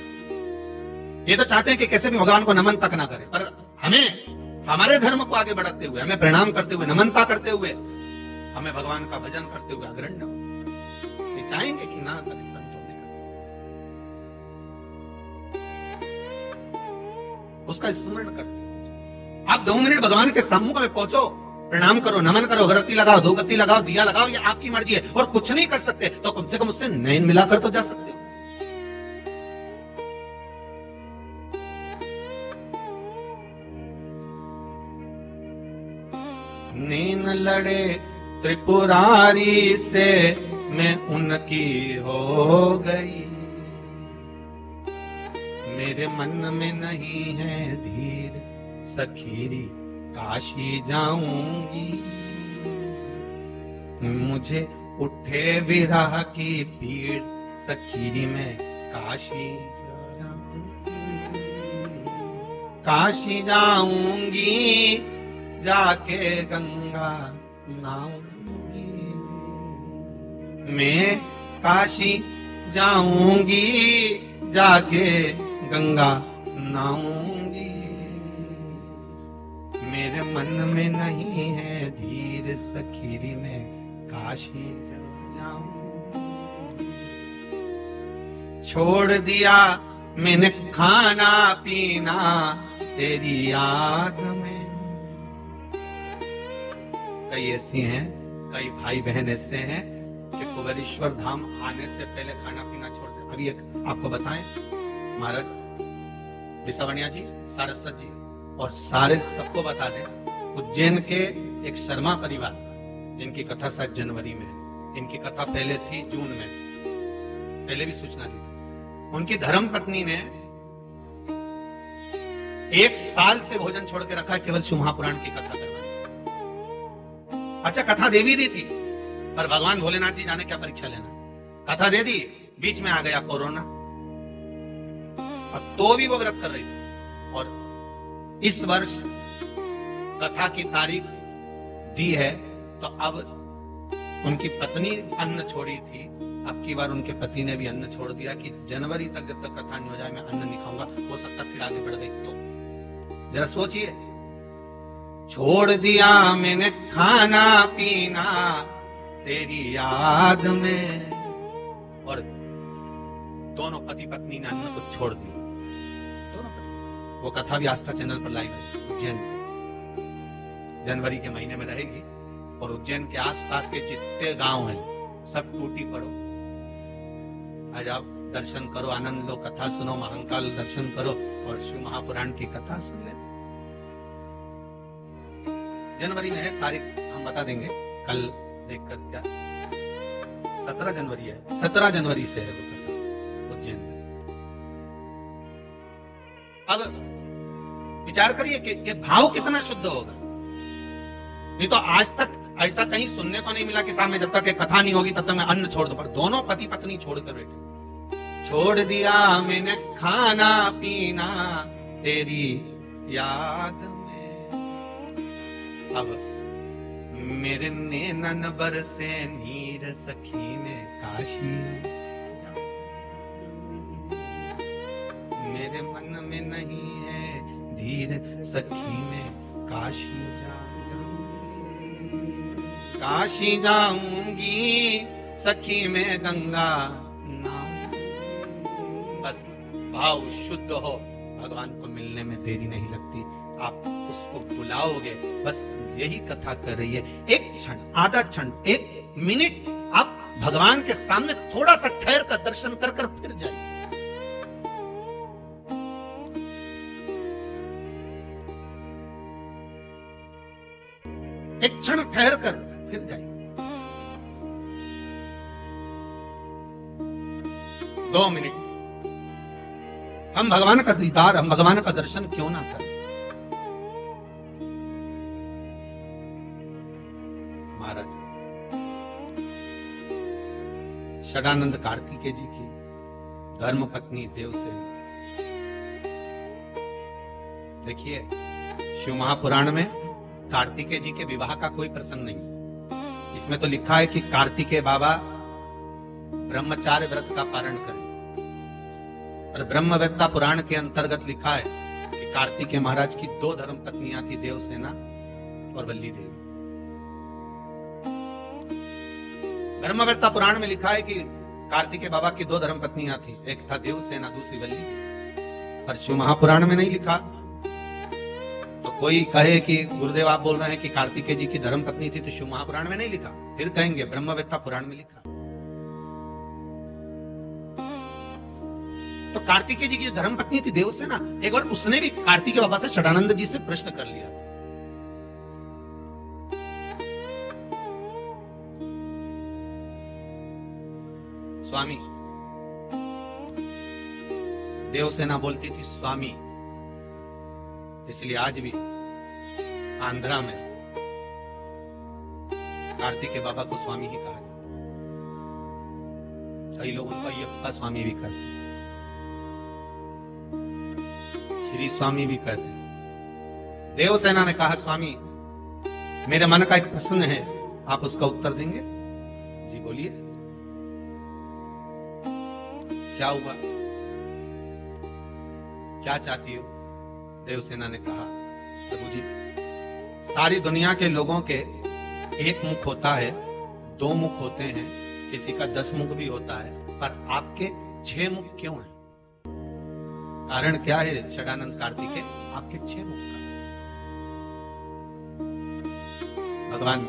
ये तो चाहते हैं कि कैसे भी भगवान को नमन तक ना करें। पर हमें हमारे धर्म को आगे बढ़ाते हुए, हमें प्रणाम करते हुए, नमनता करते हुए, हमें भगवान का भजन करते हुए अग्रण्य हो। ये चाहेंगे कि ना करें, उसका स्मरण करते आप 2 मिनट भगवान के सम्मुख में पहुंचो, प्रणाम करो, नमन करो, अगरबत्ती लगाओ, धूपबत्ती लगाओ, दिया लगाओ, ये आपकी मर्जी है। और कुछ नहीं कर सकते तो कम से कम उससे नयन मिलाकर तो जा सकते हो। नीन लड़े त्रिपुरारी से, मैं उनकी हो गई। मेरे मन में नहीं है धीर, सखीरी काशी जाऊंगी। मुझे उठे विरह की पीड़, सखीरी में काशी जाऊंगी। काशी जाऊंगी, जाके गंगा नहाऊंगी। मैं काशी जाऊंगी, जाके गंगा नहाऊंगी। मेरे मन में नहीं है धीर, सखीरी में काशी जाऊं। छोड़ दिया मैंने खाना पीना तेरी याद में। कई ऐसी हैं, कई भाई बहन ऐसे हैं कि कुबेरेश्वर धाम आने से पहले खाना पीना छोड़ते। अभी एक आपको बताएं, महाराज विसावणिया जी, सारस्वत जी और सारे सबको बता दें, उज्जैन के एक शर्मा परिवार जिनकी कथा शायद जनवरी में है, इनकी कथा पहले थी जून में, पहले भी सूचना दी थी। उनकी धर्म पत्नी ने 1 साल से भोजन छोड़ के रखा है, केवल शिव महापुराण की कथा करवाई। अच्छा, कथा दे भी दी थी, पर भगवान भोलेनाथ जी जाने क्या परीक्षा लेना। कथा दे दी, बीच में आ गया कोरोना, अब तो भी वो व्रत कर रही थी। और इस वर्ष कथा की तारीख दी है, तो अब उनकी पत्नी अन्न छोड़ी थी, अब की बार उनके पति ने भी अन्न छोड़ दिया कि जनवरी तक जब तक कथा नहीं हो जाए मैं अन्न नहीं खाऊंगा। हो सकता फिर आगे बढ़ गई तो जरा सोचिए। छोड़ दिया मैंने खाना पीना तेरी याद में, और दोनों पति पत्नी ने अन्न को छोड़ दिया, दोनों पति। वो कथा भी आस्था चैनल पर लाइव है उज्जैन से, जनवरी के महीने में रहेगी। और उज्जैन के आसपास के जितने गांव हैं सब टूटी पड़ो, आज आप दर्शन करो, आनंद लो, कथा सुनो, महाकाल दर्शन करो और शिव महापुराण की कथा सुन ले। जनवरी में है, तारीख हम बता देंगे कल देखकर। क्या 17 जनवरी है, 17 जनवरी से है वो कथा उज्जैन में। अब विचार करिए कि भाव कितना शुद्ध होगा। नहीं तो आज तक ऐसा कहीं सुनने को नहीं मिला कि सामने जब तक कथा नहीं होगी तब तक मैं अन्न छोड़ दूं, पर दोनों पति पत्नी छोड़कर बैठे। छोड़ दिया मैंने खाना पीना तेरी याद में, अब मेरे नैनन बरसे नीर, सखी में काशी। मेरे मन में नहीं है धीर, सखी में काशी काशी जाऊंगी, सखी में गंगा नहाऊंगी। बस भाव शुद्ध हो, भगवान को मिलने में देरी नहीं लगती। आप उसको बुलाओगे, बस यही कथा कर रही है। एक क्षण, आधा क्षण, 1 मिनट आप भगवान के सामने थोड़ा सा ठहर कर दर्शन कर कर फिर जाइए। एक क्षण ठहर कर फिर जाइए। 2 मिनट हम भगवान का दीदार, हम भगवान का दर्शन क्यों ना करें। महाराज षडानंद कार्तिकेय जी की धर्म पत्नी देवसेन, देखिए शिव महापुराण में कार्तिकेय जी के विवाह का कोई प्रसंग नहीं। इसमें तो लिखा है कि कार्तिकेय बाबा ब्रह्मचार्य व्रत का पारण करें, और ब्रह्मवेत्ता पुराण के अंतर्गत लिखा है कि कार्तिकेय महाराज की 2 धर्म पत्नियां थी, देवसेना और वल्ली देवी। ब्रह्मवेत्ता पुराण में लिखा है कि कार्तिकेय बाबा की 2 धर्म पत्नियां थी, एक था देवसेना, दूसरी वल्ली देवी। पर शिव महापुराण में नहीं लिखा। तो कोई कहे कि गुरुदेव आप बोल रहे हैं कि कार्तिकेय जी की धर्म पत्नी थी, तो शिव महापुराण में नहीं लिखा, फिर कहेंगे ब्रह्मवेत्ता पुराण में लिखा। तो कार्तिकेय जी की जो धर्म पत्नी थी देवसेना, एक बार उसने भी कार्तिकेय बाबा से षडानंद जी से प्रश्न कर लिया। स्वामी। देवसेना बोलती थी स्वामी। इसलिए आज भी आंध्रा में कार्तिकेय बाबा को स्वामी ही कहा। कई लोग उनको अयप्पा स्वामी भी कहते हैं, श्री स्वामी भी कहते हैं। देवसेना ने कहा स्वामी मेरे मन का एक प्रश्न है, आप उसका उत्तर देंगे? जी बोलिए, क्या हुआ, क्या चाहती हो? देवसेना ने कहा प्रभु जी, सारी दुनिया के लोगों के एक मुख होता है, दो मुख होते हैं, किसी का 10 मुख भी होता है, पर आपके 6 मुख क्यों हैं? कारण क्या है षडानंद कार्तिकेय आपके 6 मुख का? भगवान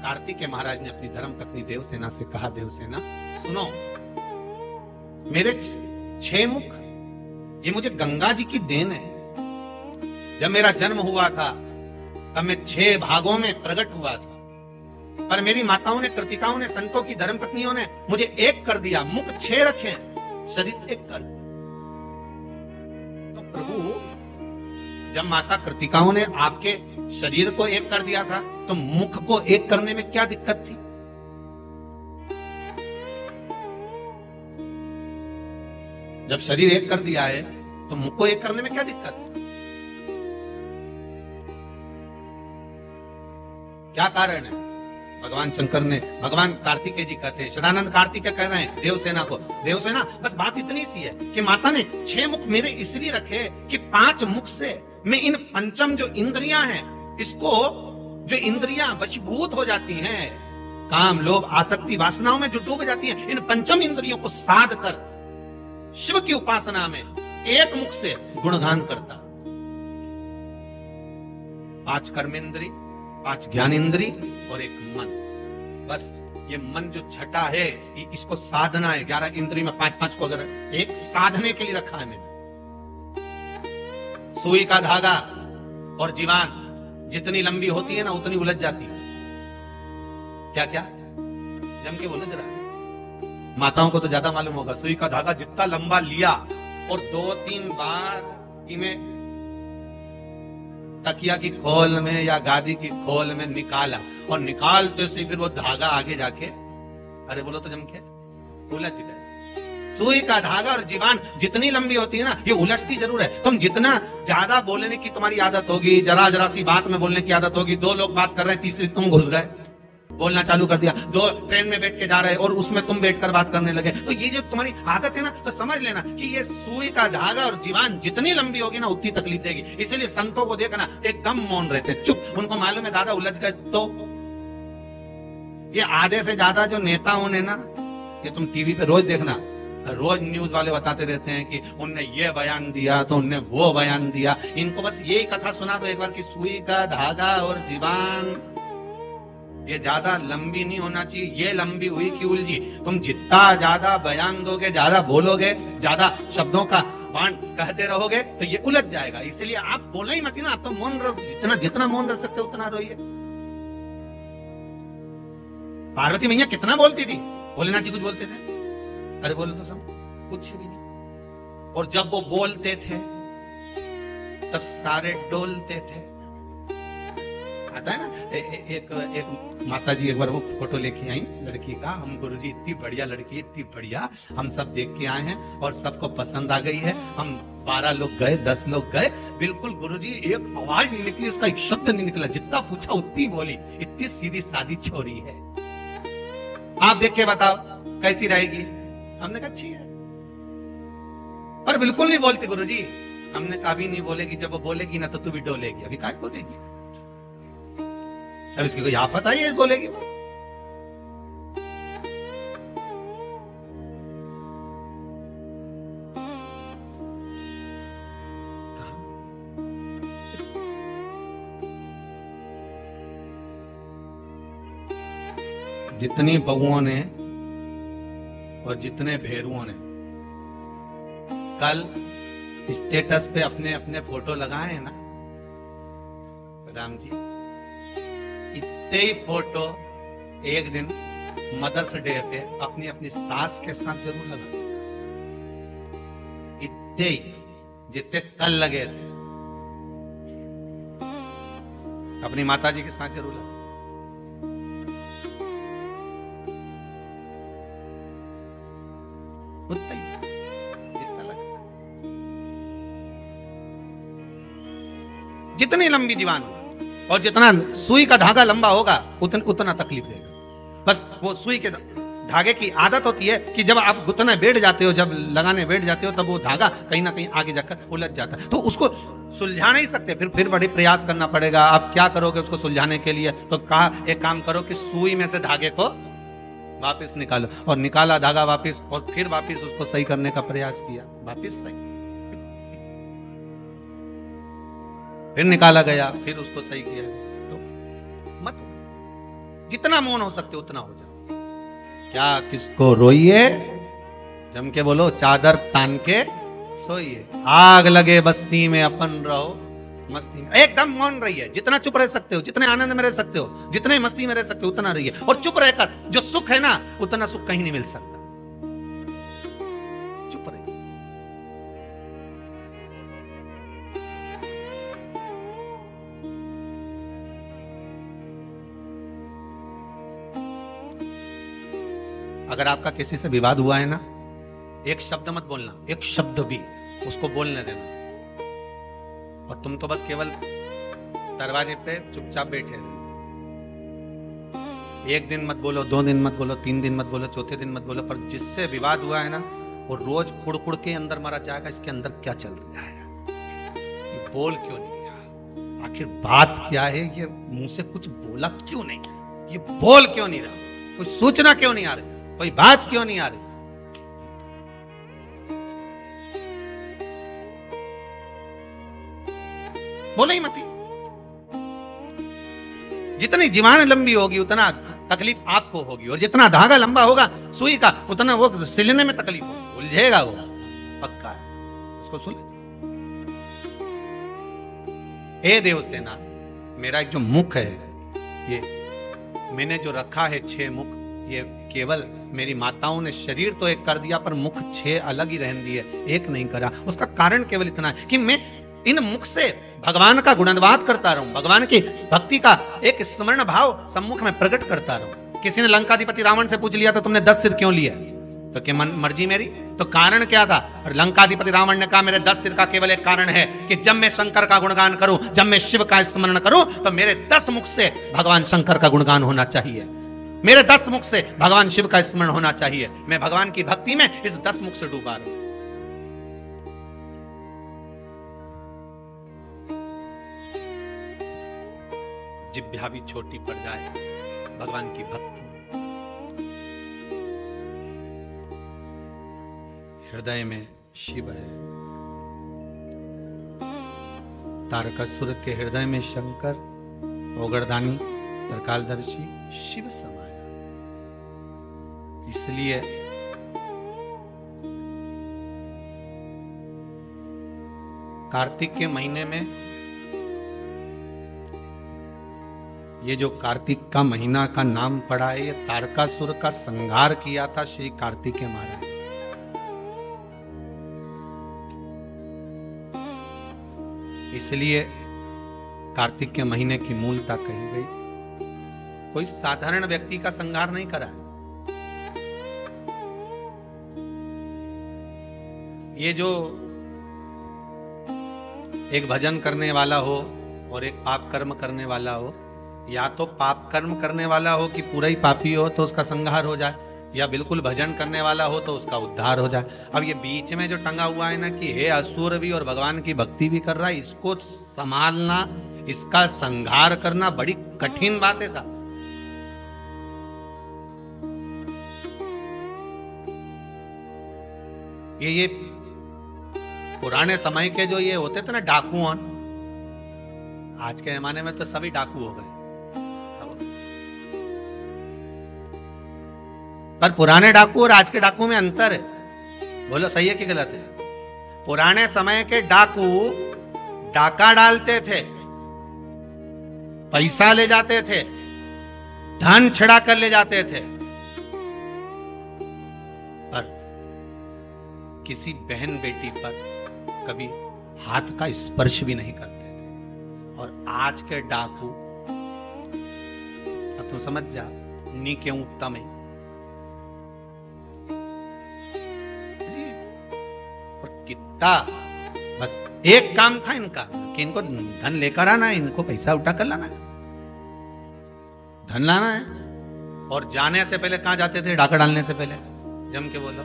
कार्तिकेय महाराज ने अपनी धर्म पत्नी देवसेना से कहा, देवसेना सुनो, मेरे 6 मुख ये मुझे गंगा जी की देन है। जब मेरा जन्म हुआ था तब मैं 6 भागों में प्रकट हुआ था, पर मेरी माताओं ने, कृतिकाओं ने, संतों की धर्मपत्नियों ने मुझे एक कर दिया, मुख 6 रखे, शरीर एक कर दिया। तो प्रभु जब माता कृतिकाओं ने आपके शरीर को एक कर दिया था तो मुख को एक करने में क्या दिक्कत थी? जब शरीर एक कर दिया है तो मुख को एक करने में क्या दिक्कत है? क्या कारण है? भगवान शंकर ने, भगवान कार्तिकेय जी कहते हैं, षडानंद कार्तिकेय कह रहे हैं देवसेना को, देवसेना बस बात इतनी सी है कि माता ने 6 मुख मेरे इसलिए रखे कि 5 मुख से मैं इन पंचम जो इंद्रियां हैं, इसको, जो इंद्रियां वशीभूत हो जाती हैं, काम, लोभ, आसक्ति, वासनाओं में जो डूब जाती हैं, इन पंचम इंद्रियों को साध कर शिव की उपासना में एक मुख से गुणगान करता। 5 कर्मेंद्री, 5 ज्ञानेंद्री और 1 मन। बस ये मन जो छठा है इसको साधना है। 11 इंद्री में 5-5 को अगर एक साधने के लिए रखा है मैंने। सुई का धागा और जीवान जितनी लंबी होती है ना उतनी उलझ जाती है। क्या क्या जम के उलझ रहा है। माताओं को तो ज्यादा मालूम होगा। सुई का धागा जितना लंबा लिया और 2-3 बार इन्हें तकिया की खोल में या गादी की खोल में निकाला और निकालते से फिर वो धागा आगे जाके, अरे बोलो तो जम के उलझ गए। सुई का धागा और जीवान जितनी लंबी होती है ना, ये उलझती जरूर है। तुम जितना ज्यादा बोलने की तुम्हारी आदत होगी, जरा जरा सी बात में बोलने की आदत होगी, 2 लोग बात कर रहे हैं, तीसरी तुम घुस गए, बोलना चालू कर दिया। 2 ट्रेन में बैठ के जा रहे और उसमें तुम बैठकर बात करने लगे। तो ये जो तुम्हारी आदत है ना, तो समझ लेना कि ये सुई का धागा और जीवान जितनी लंबी होगी ना उतनी तकलीफ देगी। इसीलिए संतों को देखना एकदम मौन रहते, चुप। उनको मालूम है दादा उलझ गए। तो ये आधे से ज्यादा जो नेताओं ने ना, ये तुम टीवी पे रोज देखना, रोज न्यूज वाले बताते रहते हैं कि उनने ये बयान दिया तो उनने वो बयान दिया। इनको बस यही कथा सुना दो एक बार कि सुई का धागा और जीवान ये ज्यादा लंबी नहीं होना चाहिए, ये लंबी हुई कि उलझी। तुम जितना ज्यादा बयान दोगे, ज्यादा बोलोगे, ज्यादा शब्दों का बाण कहते रहोगे तो ये उलझ जाएगा। इसलिए आप बोलो ही मत ना, तो मौन रहो, जितना जितना मौन रह सकते उतना रोइए। पार्वती मैया कितना बोलती थी, भोलेनाथ जी कुछ बोलते थे? अरे बोलो तो सब कुछ भी नहीं। और जब वो बोलते थे तब सारे डोलते थे। आता है ना, एक माता जी एक बार वो फोटो लेके आई लड़की का, हम गुरुजी इतनी बढ़िया लड़की, इतनी बढ़िया, हम सब देख के आए हैं और सबको पसंद आ गई है। हम 12 लोग गए, 10 लोग गए, बिल्कुल गुरुजी एक आवाज नहीं निकली, उसका एक शब्द नहीं निकला, जितना पूछा उतनी बोली। इतनी सीधी सादी छोरी है। आप देख के बताओ कैसी रहेगी? हमने कहा अच्छी है, पर बिल्कुल नहीं बोलती गुरुजी। हमने कभी नहीं बोलेगी, जब वो बोलेगी ना तो तू भी डोलेगी। अभी क्या बोलेगी? अब इसकी कोई आफत आई है बोलेगी वो? जितनी बहुओं ने और जितने भेरुओं ने कल स्टेटस पे अपने अपने फोटो लगाए हैं ना, राम जी, इतने ही फोटो एक दिन मदर्स डे पे अपनी अपनी सास के साथ जरूर लगा देना, इतने जितने कल लगे थे अपनी माता जी के साथ जरूर लगा। उतना ही जितना लगता, जितनी लंबी जीवान होगा और जितना सुई का धागा लंबा होगा उतना तकलीफ देगा। बस वो सुई के धागे की आदत होती है कि जब आप गुथने बैठ जाते हो, जब लगाने बैठ जाते हो, तब वो धागा कहीं ना कहीं आगे जाकर उलझ जाता है। तो उसको सुलझा नहीं सकते, फिर बड़े प्रयास करना पड़ेगा। आप क्या करोगे उसको सुलझाने के लिए? तो कहा एक काम करो कि सुई में से धागे को वापस निकालो, और निकाला धागा वापस, और फिर वापस उसको सही करने का प्रयास किया, वापस सही, फिर निकाला गया, फिर उसको सही किया गया। तो मत हो, जितना मौन हो सकते उतना हो जाओ। क्या किसको रोइए, जम के बोलो, चादर तान के सोइए। आग लगे बस्ती में अपन रहो मस्ती में। एकदम मौन रहिए, जितना चुप रह सकते हो, जितने आनंद में रह सकते हो, जितने मस्ती में रह सकते हो उतना रहिए। और चुप रहकर जो सुख है ना, उतना सुख कहीं नहीं मिल सकता। चुप रहिए। अगर आपका किसी से विवाद हुआ है ना, एक शब्द मत बोलना, एक शब्द भी उसको बोलने देना। और तुम तो बस केवल दरवाजे पे चुपचाप बैठे रहना। एक दिन मत बोलो, 2 दिन मत बोलो, 3 दिन मत बोलो, चौथे दिन मत बोलो। पर जिससे विवाद हुआ है ना, वो रोज कुड़ के अंदर मारा जाएगा, इसके अंदर क्या चल रहा है, ये बोल क्यों नहीं रहा, आखिर बात क्या है, ये मुंह से कुछ बोला क्यों नहीं, ये बोल क्यों नहीं रहा, कोई सूचना क्यों नहीं आ रही, कोई बात क्यों नहीं आ रही। बोले ही मत। जितनी जीवान लंबी होगी उतना तकलीफ आपको होगी, और जितना धागा लंबा होगा सुई का, उतना वो सिलने में तकलीफ होगी, उलझेगा वो, पक्का है। उसको सुलझ। हे देवसेना, मेरा एक जो मुख है, ये मैंने जो रखा है 6 मुख, ये केवल मेरी माताओं ने शरीर तो एक कर दिया, पर मुख 6 अलग ही रहने दिए, एक नहीं करा। उसका कारण केवल इतना है कि मैं इन मुख से भगवान का गुणगान करता रहूं, भगवान की भक्ति का एक स्मरण भाव सम्मुख में प्रकट करता रहूं। किसी ने लंकाधिपति रावण से पूछ लिया, तो तुमने 10 सिर क्यों लिया? तो क्या मर्जी मेरी? तो कारण क्या था? और लंकाधिपति रावण ने कहा, मेरे 10 सिर का केवल एक कारण है कि जब मैं शंकर का गुणगान करूं, जब मैं शिव का स्मरण करूं, तो मेरे 10 मुख से भगवान शंकर का गुणगान होना चाहिए, मेरे 10 मुख से भगवान शिव का स्मरण होना चाहिए। मैं भगवान की भक्ति में इस 10 मुख से डूबा रहूं। जिह्वा भी छोटी पड़ जाए, भगवान की भक्ति हृदय में शिव है। तारकासुर के हृदय में शंकर, ओगरदानी त्रिकालदर्शी शिव समाया। इसलिए कार्तिक के महीने में, ये जो कार्तिक का महीना का नाम पड़ा है, ये तारकासुर का संहार किया था श्री कार्तिकेय महाराज। इसलिए कार्तिक के महीने की मूलता कही गई। कोई साधारण व्यक्ति का संहार नहीं करा। ये जो एक भजन करने वाला हो और एक पाप कर्म करने वाला हो, या तो पाप कर्म करने वाला हो कि पूरा ही पापी हो तो उसका संहार हो जाए, या बिल्कुल भजन करने वाला हो तो उसका उद्धार हो जाए। अब ये बीच में जो टंगा हुआ है ना कि हे असुर भी और भगवान की भक्ति भी कर रहा है, इसको संभालना, इसका संहार करना बड़ी कठिन बात है साहब। ये पुराने समय के जो ये होते थे ना डाकू, आज के जमाने में तो सभी डाकू हो गए, पर पुराने डाकू और आज के डाकू में अंतर है। बोलो सही है कि गलत है? पुराने समय के डाकू डाका डालते थे, पैसा ले जाते थे, धन छिड़ा कर ले जाते थे, किसी बहन बेटी पर कभी हाथ का स्पर्श भी नहीं करते थे। और आज के डाकू, अब तुम समझ जा, नी के उत्तम है। और कितना बस एक काम था इनका कि इनको धन लेकर आना है, इनको पैसा उठा कर लाना है, धन लाना है। और जाने से पहले कहां जाते थे? डाका डालने से पहले जम के बोलो,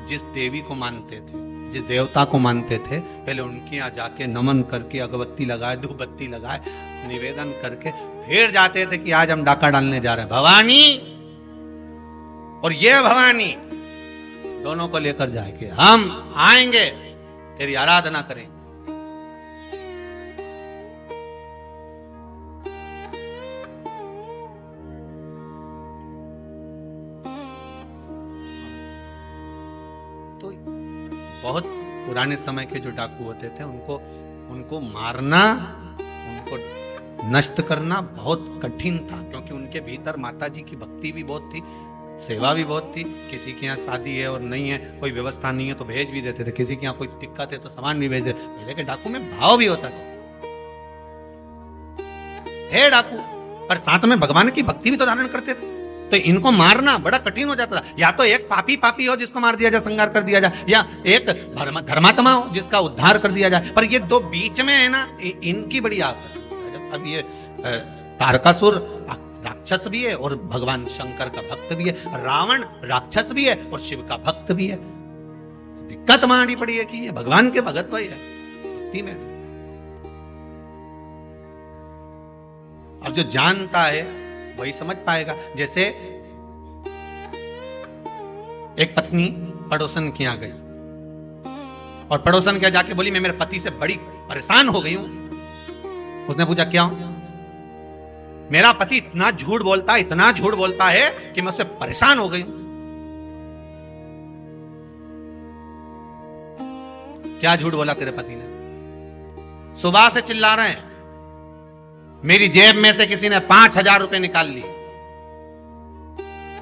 जिस देवी को मानते थे, जिस देवता को मानते थे, पहले उनके यहाँ जाके नमन करके अगरबत्ती लगाए, धूपबत्ती लगाए, निवेदन करके फिर जाते थे कि आज हम डाका डालने जा रहे हैं। भवानी और ये भवानी दोनों को लेकर जाएंगे, हम आएंगे, तेरी आराधना करें। तो बहुत पुराने समय के जो डाकू होते थे, उनको मारना, उनको नष्ट करना बहुत कठिन था, क्योंकि उनके भीतर माता जी की भक्ति भी बहुत थी, सेवा भी बहुत थी। किसी के यहाँ शादी है और नहीं है, कोई व्यवस्था नहीं है तो भेज भी देते थे, किसी के यहाँ कोई दिक्कत है तो सामान भी भेज देते। पहले के डाकू में भाव भी होता था, थे डाकू पर साथ में भगवान की भक्ति भी तो धारण करते थे। तो इनको मारना बड़ा कठिन हो जाता था। या तो एक पापी हो जिसको मार दिया जाए, संहार कर दिया जाए, या एक धर्मात्मा हो जिसका उद्धार कर दिया जाए। पर ये दो बीच में है ना, इनकी बड़ी आफत। अब ये तारकासुर राक्षस भी है और भगवान शंकर का भक्त भी है, रावण राक्षस भी है और शिव का भक्त भी है। दिक्कत मानी पड़ी है कि ये भगवान के भगत वही है भक्ति में। अब जो जानता है वही समझ पाएगा। जैसे एक पत्नी पड़ोसन के यहां गई और पड़ोसन के जाके बोली, मैं मेरे पति से बड़ी परेशान हो गई हूं। उसने पूछा क्यों? मेरा पति इतना झूठ बोलता है कि मैं उससे परेशान हो गई हूं। क्या झूठ बोला तेरे पति ने? सुबह से चिल्ला रहे हैं, मेरी जेब में से किसी ने 5,000 रुपए निकाल लिए।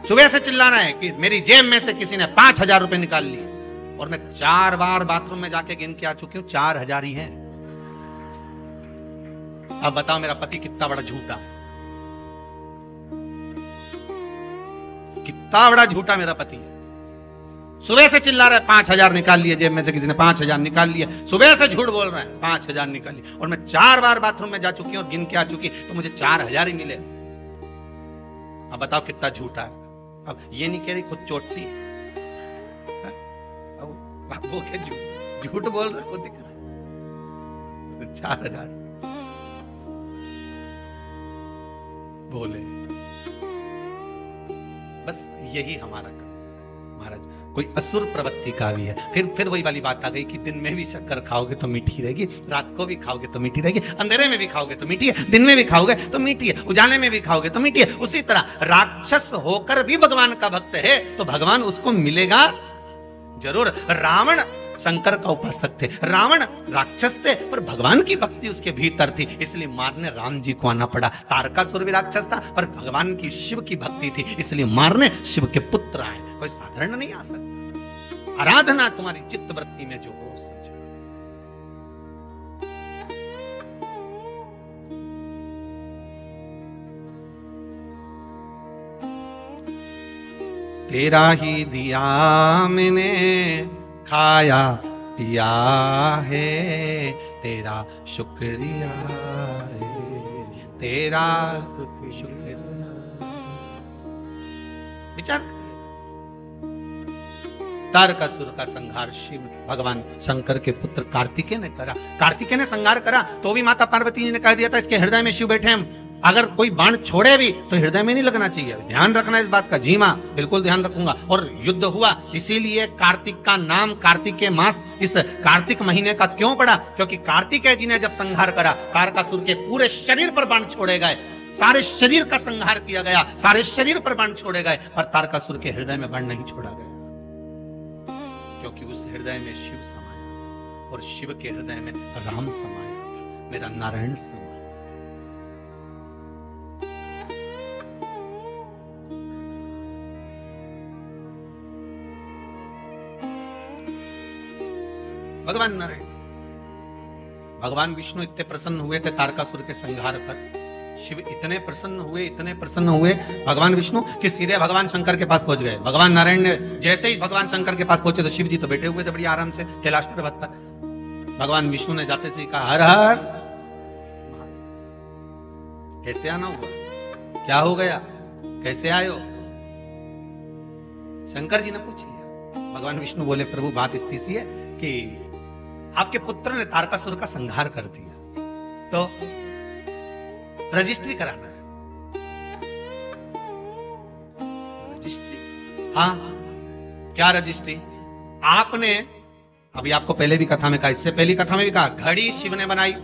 सुबह से चिल्ला रहे हैं कि मेरी जेब में से किसी ने 5,000 रुपए निकाल लिए, और मैं 4 बार बाथरूम में जाके गिन के आ चुकी हूं, 4,000 ही है। अब बताओ मेरा पति कितना बड़ा झूठा, कितना बड़ा झूठा मेरा पति है। सुबह से चिल्ला रहा है 5,000 निकाल लिए, जेब में से किसी ने 5,000 निकाल लिए, सुबह से झूठ बोल रहा है 5,000 निकाल लिए, और मैं 4 बार बाथरूम में जा चुकी हूं और गिन के आ चुकी, तो मुझे 4,000 ही मिले। अब बताओ कितना झूठा है। अब ये नहीं कह रही खुद चोटी, वो क्या झूठ बोल रहा है, वो दिख रहा है 4,000 बोले। बस यही हमारा महाराज कोई असुर प्रवृत्ति का भी है। फिर वही वाली बात आ गई कि दिन में भी शक्कर खाओगे तो मीठी रहेगी, रात को भी खाओगे तो मीठी रहेगी, अंधेरे में भी खाओगे तो मीठी है, दिन में भी खाओगे तो मीठी है, उजाले में भी खाओगे तो मीठी है। उसी तरह राक्षस होकर भी भगवान का भक्त है तो भगवान उसको मिलेगा जरूर। रावण शंकर का उपासक थे, रावण राक्षस थे, पर भगवान की भक्ति उसके भीतर थी, इसलिए मारने राम जी को आना पड़ा। तारकासुर भी राक्षस था पर भगवान की शिव की भक्ति थी, इसलिए मारने शिव के पुत्र आए। कोई साधारण नहीं आ सकता। आराधना तुम्हारी चित्त वृत्ति में जो हो सके। तेरा ही दिया मैंने खाया पिया है, तेरा शुक्रिया है, तेरा शुक्रिया। विचार तारकासुर का संहार शिव भगवान शंकर के पुत्र कार्तिकेय ने करा। कार्तिकेय ने संहार करा तो भी माता पार्वती जी ने कह दिया था इसके हृदय में शिव बैठे हैं, अगर कोई बाण छोड़े भी तो हृदय में नहीं लगना चाहिए। ध्यान रखना इस बात का। जी मां, बिल्कुल ध्यान रखूंगा। और युद्ध हुआ, इसीलिए कार्तिक का नाम कार्तिकेय मास इस कार्तिक महीने का क्यों पड़ा? क्योंकि कार्तिकेय जी ने जब संहार करा, तारकासुर के पूरे शरीर पर बाण छोड़े गए, सारे शरीर का संहार किया गया, सारे शरीर पर बाण छोड़े गए, पर तारकासुर के हृदय में बाण नहीं छोड़ा गया, क्योंकि उस हृदय में शिव समाया था और शिव के हृदय में राम समाया था, मेरा नारायण समाया। भगवान नारायण। भगवान विष्णु इतने प्रसन्न हुए थे तारकासुर के संहार पर, शिव इतने प्रसन्न हुए भगवान विष्णु कि सीधे भगवान शंकर के पास पहुंच गए। भगवान नारायण ने जैसे ही भगवान शंकर के पास पहुंचे तो शिव जी तो बैठे हुए थे बड़ी आराम से कैलाश पर्वत पर। भगवान विष्णु ने जाते से कहा, हर हर। कैसे आना हुआ, क्या हो गया, कैसे आयो? शंकर जी ने पूछ लिया। भगवान विष्णु बोले, प्रभु बात इतनी सी है कि आपके पुत्र ने तारकासुर का संहार कर दिया, तो रजिस्ट्री कराना है। रजिस्ट्री? हाँ, क्या रजिस्ट्री? आपने, अभी आपको पहले भी कथा में कहा, इससे पहली कथा में भी कहा, घड़ी शिव ने बनाई,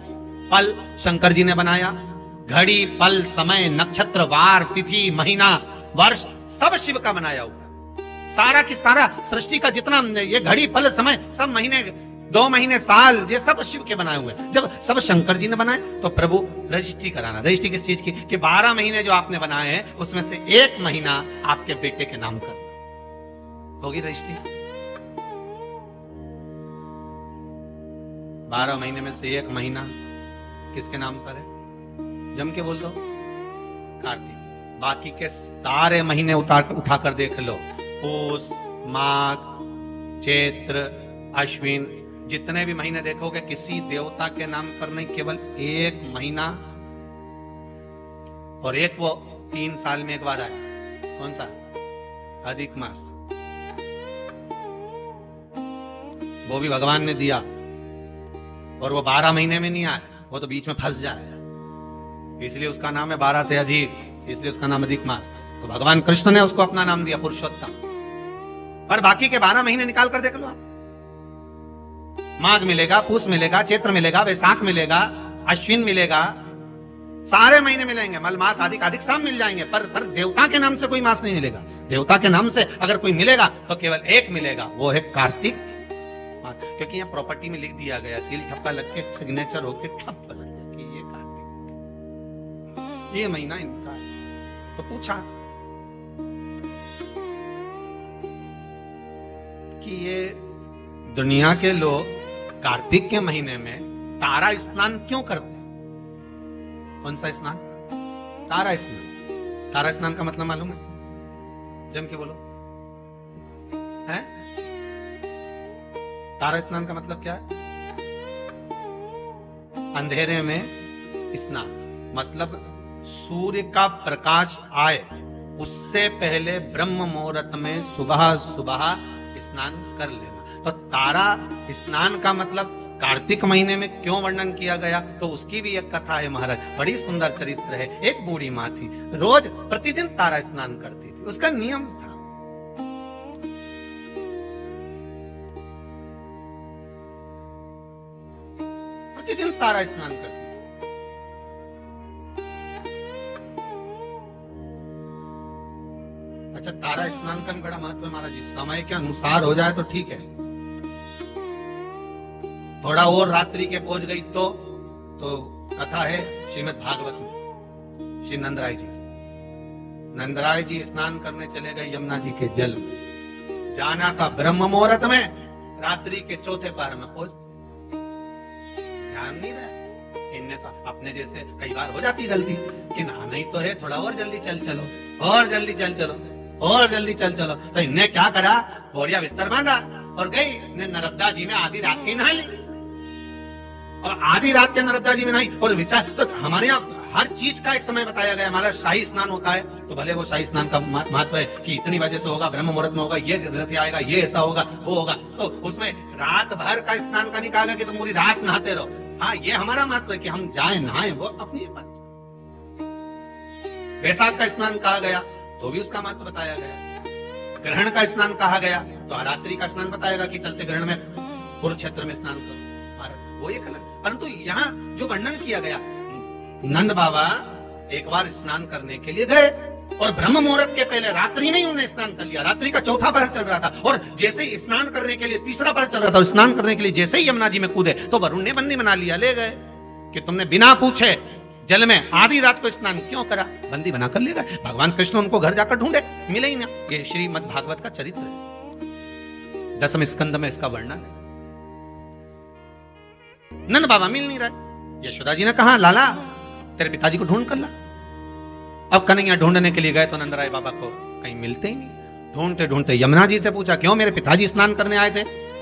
पल शंकर जी ने बनाया। घड़ी, पल, समय, नक्षत्र, वार, तिथि, महीना, वर्ष सब शिव का बनाया हुआ। सारा की सारा सृष्टि का जितना ये घड़ी, पल, समय, सब महीने, 2 महीने, साल, ये सब शिव के बनाए हुए हैं। जब सब शंकर जी ने बनाए तो प्रभु रजिस्ट्री कराना। रजिस्ट्री किस चीज की? कि 12 महीने जो आपने बनाए हैं उसमें से 1 महीना आपके बेटे के नाम करना होगी रजिस्ट्री। 12 महीने में से 1 महीना किसके नाम पर है? जम के बोल दो, कार्तिक। बाकी के सारे महीने उठाकर देख लो, पूस, माघ, चैत्र, अश्विन, जितने भी महीने देखोगे किसी देवता के नाम पर नहीं, केवल 1 महीना, और एक वो 3 साल में एक बार आए। कौन सा? अधिक मास। वो भी भगवान ने दिया, और वो 12 महीने में नहीं आया, वो तो बीच में फंस जाए, इसलिए उसका नाम है 12 से अधिक, इसलिए उसका नाम अधिक मास। तो भगवान कृष्ण ने उसको अपना नाम दिया पुरुषोत्तम। पर बाकी के 12 महीने निकाल कर देख लो आप, माघ मिलेगा, पूस मिलेगा, चैत्र मिलेगा, वैशाख मिलेगा, अश्विन मिलेगा, सारे महीने मिलेंगे, मल मास, अधिक अधिक सब मिल जाएंगे, पर देवता के नाम से कोई मास नहीं मिलेगा। देवता के नाम से अगर कोई मिलेगा तो केवल 1 मिलेगा, वो है कार्तिक मास। क्योंकि यहाँ प्रॉपर्टी में लिख दिया गया, सील ठप्पा लग के सिग्नेचर होके ठप्पा लग गया कि ये कार्तिक, ये महीना इनका है। तो पूछा कि ये दुनिया के लोग कार्तिक के महीने में तारा स्नान क्यों करते? कौन सा स्नान? तारा स्नान। तारा स्नान का मतलब मालूम है? जम के बोलो, है? तारा स्नान का मतलब क्या है? अंधेरे में स्नान, मतलब सूर्य का प्रकाश आए उससे पहले ब्रह्म मुहूर्त में सुबह सुबह स्नान कर लेना। तो तारा स्नान का मतलब कार्तिक महीने में क्यों वर्णन किया गया? तो उसकी भी एक कथा है महाराज, बड़ी सुंदर चरित्र है। एक बूढ़ी माँ थी, रोज प्रतिदिन तारा स्नान करती थी, उसका नियम था। प्रतिदिन तारा स्नान करती थी। अच्छा, तारा स्नान का भी बड़ा महत्व है महाराज जी। समय के अनुसार हो जाए तो ठीक है, थोड़ा और रात्रि के पहुंच गई तो कथा है श्रीमद् भागवत में, श्री नंदराय जी की। नंदराय जी स्नान करने चले गए यमुना जी के जल में, जाना था ब्रह्म मुहूर्त में, रात्रि के 4थे पहर में पहुंच, ध्यान नहीं रहा। इनने तो अपने जैसे कई बार हो जाती गलती कि नहाना ही तो है, थोड़ा और जल्दी चल चलो, और जल्दी चल चलो, और जल्दी चल चलो। तो इनने क्या करा, बोरिया बिस्तर बांधा और गई नर्मदा जी में आधी रात के नहा ली। और आधी रात के नर्मदा जी में नहाई और विचार, तो हमारे यहाँ हर चीज का एक समय बताया गया। हमारा शाही स्नान होता है तो भले वो शाही स्नान का महत्व है कि इतनी बजे से होगा, ब्रह्म मुहूर्त में होगा, ये रथ आएगा, ये ऐसा होगा, वो होगा, तो उसमें रात भर का स्नान का नहीं कहा गया कि तुम पूरी रात नहाते रहो। हाँ, ये हमारा महत्व है कि हम जाए नहाए, वो अपनी बात। वैशाख का स्नान कहा गया तो भी उसका महत्व बताया गया। ग्रहण का स्नान कहा गया तो रात्रि का स्नान बताएगा कि चलते ग्रहण में कुरुक्षेत्र में स्नान करो, वो एक अलग। परंतु यहाँ जो वर्णन किया गया, नंद बाबा एक बार स्नान करने के लिए गए और ब्रह्म मुहूर्त के पहले रात्रि में ही उन्होंने स्नान कर लिया। रात्रि का 4था पहर चल रहा था और जैसे ही स्नान करने के लिए 3रा पहर चल रहा था, और स्नान करने के लिए जैसे ही यमुना जी में कूदे तो वरुण ने बंदी बना लिया, ले गए कि तुमने बिना पूछे जल में आधी रात को स्नान क्यों करा, बंदी बना कर ले गए। भगवान कृष्ण उनको घर जाकर ढूंढे, मिले ही ना। ये श्रीमद् भागवत का चरित्र है, 10वें स्कंद में इसका वर्णन है। नंद बाबा मिल नहीं रहे। यशोदा जी ने कहा लाला तेरे पिताजी को ढूंढ कर ला। अब कन्हैया ढूंढने के लिए गए तो नंदराय बाबा को कहीं मिलते ही नहीं। ढूंढते ढूंढते यमुना जी से पूछा क्यों मेरे पिताजी स्नान करने आए थे?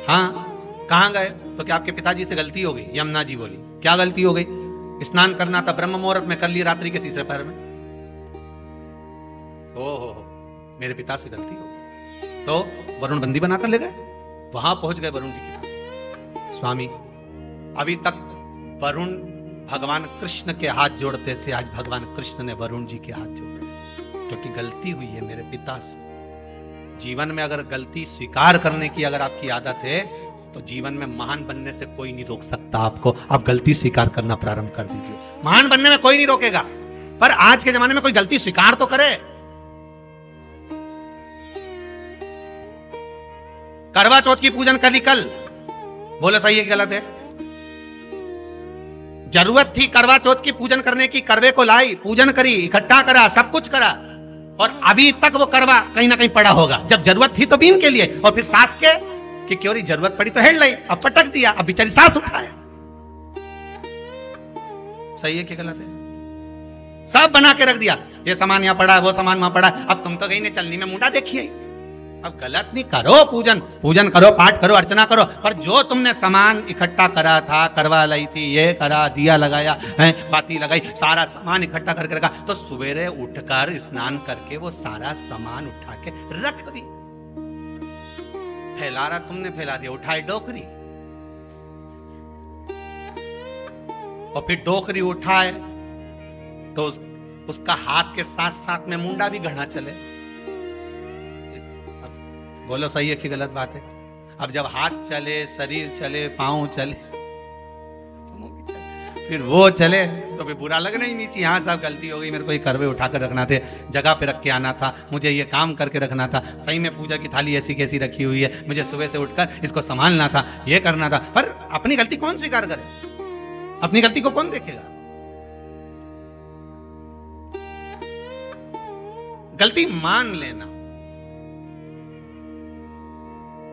हाँ। कहां गए? तो क्या आपके पिताजी से गलती हो गई? यमुना जी बोली क्या गलती हो गई? स्नान करना था ब्रह्म मुहूर्त में, कर लिए रात्रि के तीसरे पहर में। ओहो मेरे पिता से गलती हो गई। तो वरुण बंदी बनाकर ले गए। वहां पहुंच गए वरुण जी के पास। स्वामी अभी तक वरुण भगवान कृष्ण के हाथ जोड़ते थे, आज भगवान कृष्ण ने वरुण जी के हाथ जोड़े क्योंकि गलती हुई है मेरे पिता से। जीवन में अगर गलती स्वीकार करने की अगर आपकी आदत है तो जीवन में महान बनने से कोई नहीं रोक सकता आपको। आप गलती स्वीकार करना प्रारंभ कर दीजिए, महान बनने में कोई नहीं रोकेगा। पर आज के जमाने में कोई गलती स्वीकार तो करे। करवा चौथ की पूजन करी कल, बोलो सही है गलत है? जरूरत थी करवा चौथ की पूजन करने की, करवे को लाई, पूजन करी, इकट्ठा करा, सब कुछ करा, और अभी तक वो करवा कहीं ना कहीं पड़ा होगा। जब जरूरत थी तो बीन के लिए, और फिर सास के कि क्यों जरूरत पड़ी तो हेड लाई, अब पटक दिया, अब बेचारी सास उठाए। सही है कि गलत है? सब बना के रख दिया, ये सामान यहां पड़ा है, वो सामान वहां पड़ा है, अब तुम तो गई ने चलनी में मुंडा देखिए। अब गलत नहीं, करो पूजन, पूजन करो, पाठ करो, अर्चना करो, पर जो तुमने सामान इकट्ठा करा था, करवा लाई थी, ये करा, दिया लगाया है, बाती लगाई, सारा सामान इकट्ठा करके रखा, तो सवेरे उठकर स्नान करके वो सारा सामान उठा के रख दी। फैला रहा तुमने, फैला दिया, उठाए डोकरी, और फिर डोकरी उठाए तो उसका हाथ के साथ साथ में मुंडा भी गढ़ा चले। बोलो सही है कि गलत बात है? अब जब हाथ चले, शरीर चले, पांव चले, फिर वो चले तो फिर बुरा लगना ही नहीं चाहिए। हाँ साहब गलती हो गई, मेरे को ये करवे उठाकर रखना थे, जगह पे रख के आना था, मुझे ये काम करके रखना था, सही में पूजा की थाली ऐसी कैसी रखी हुई है, मुझे सुबह से उठकर इसको संभालना था, ये करना था। पर अपनी गलती कौन स्वीकार करे? अपनी गलती को कौन देखेगा? गलती मान लेना,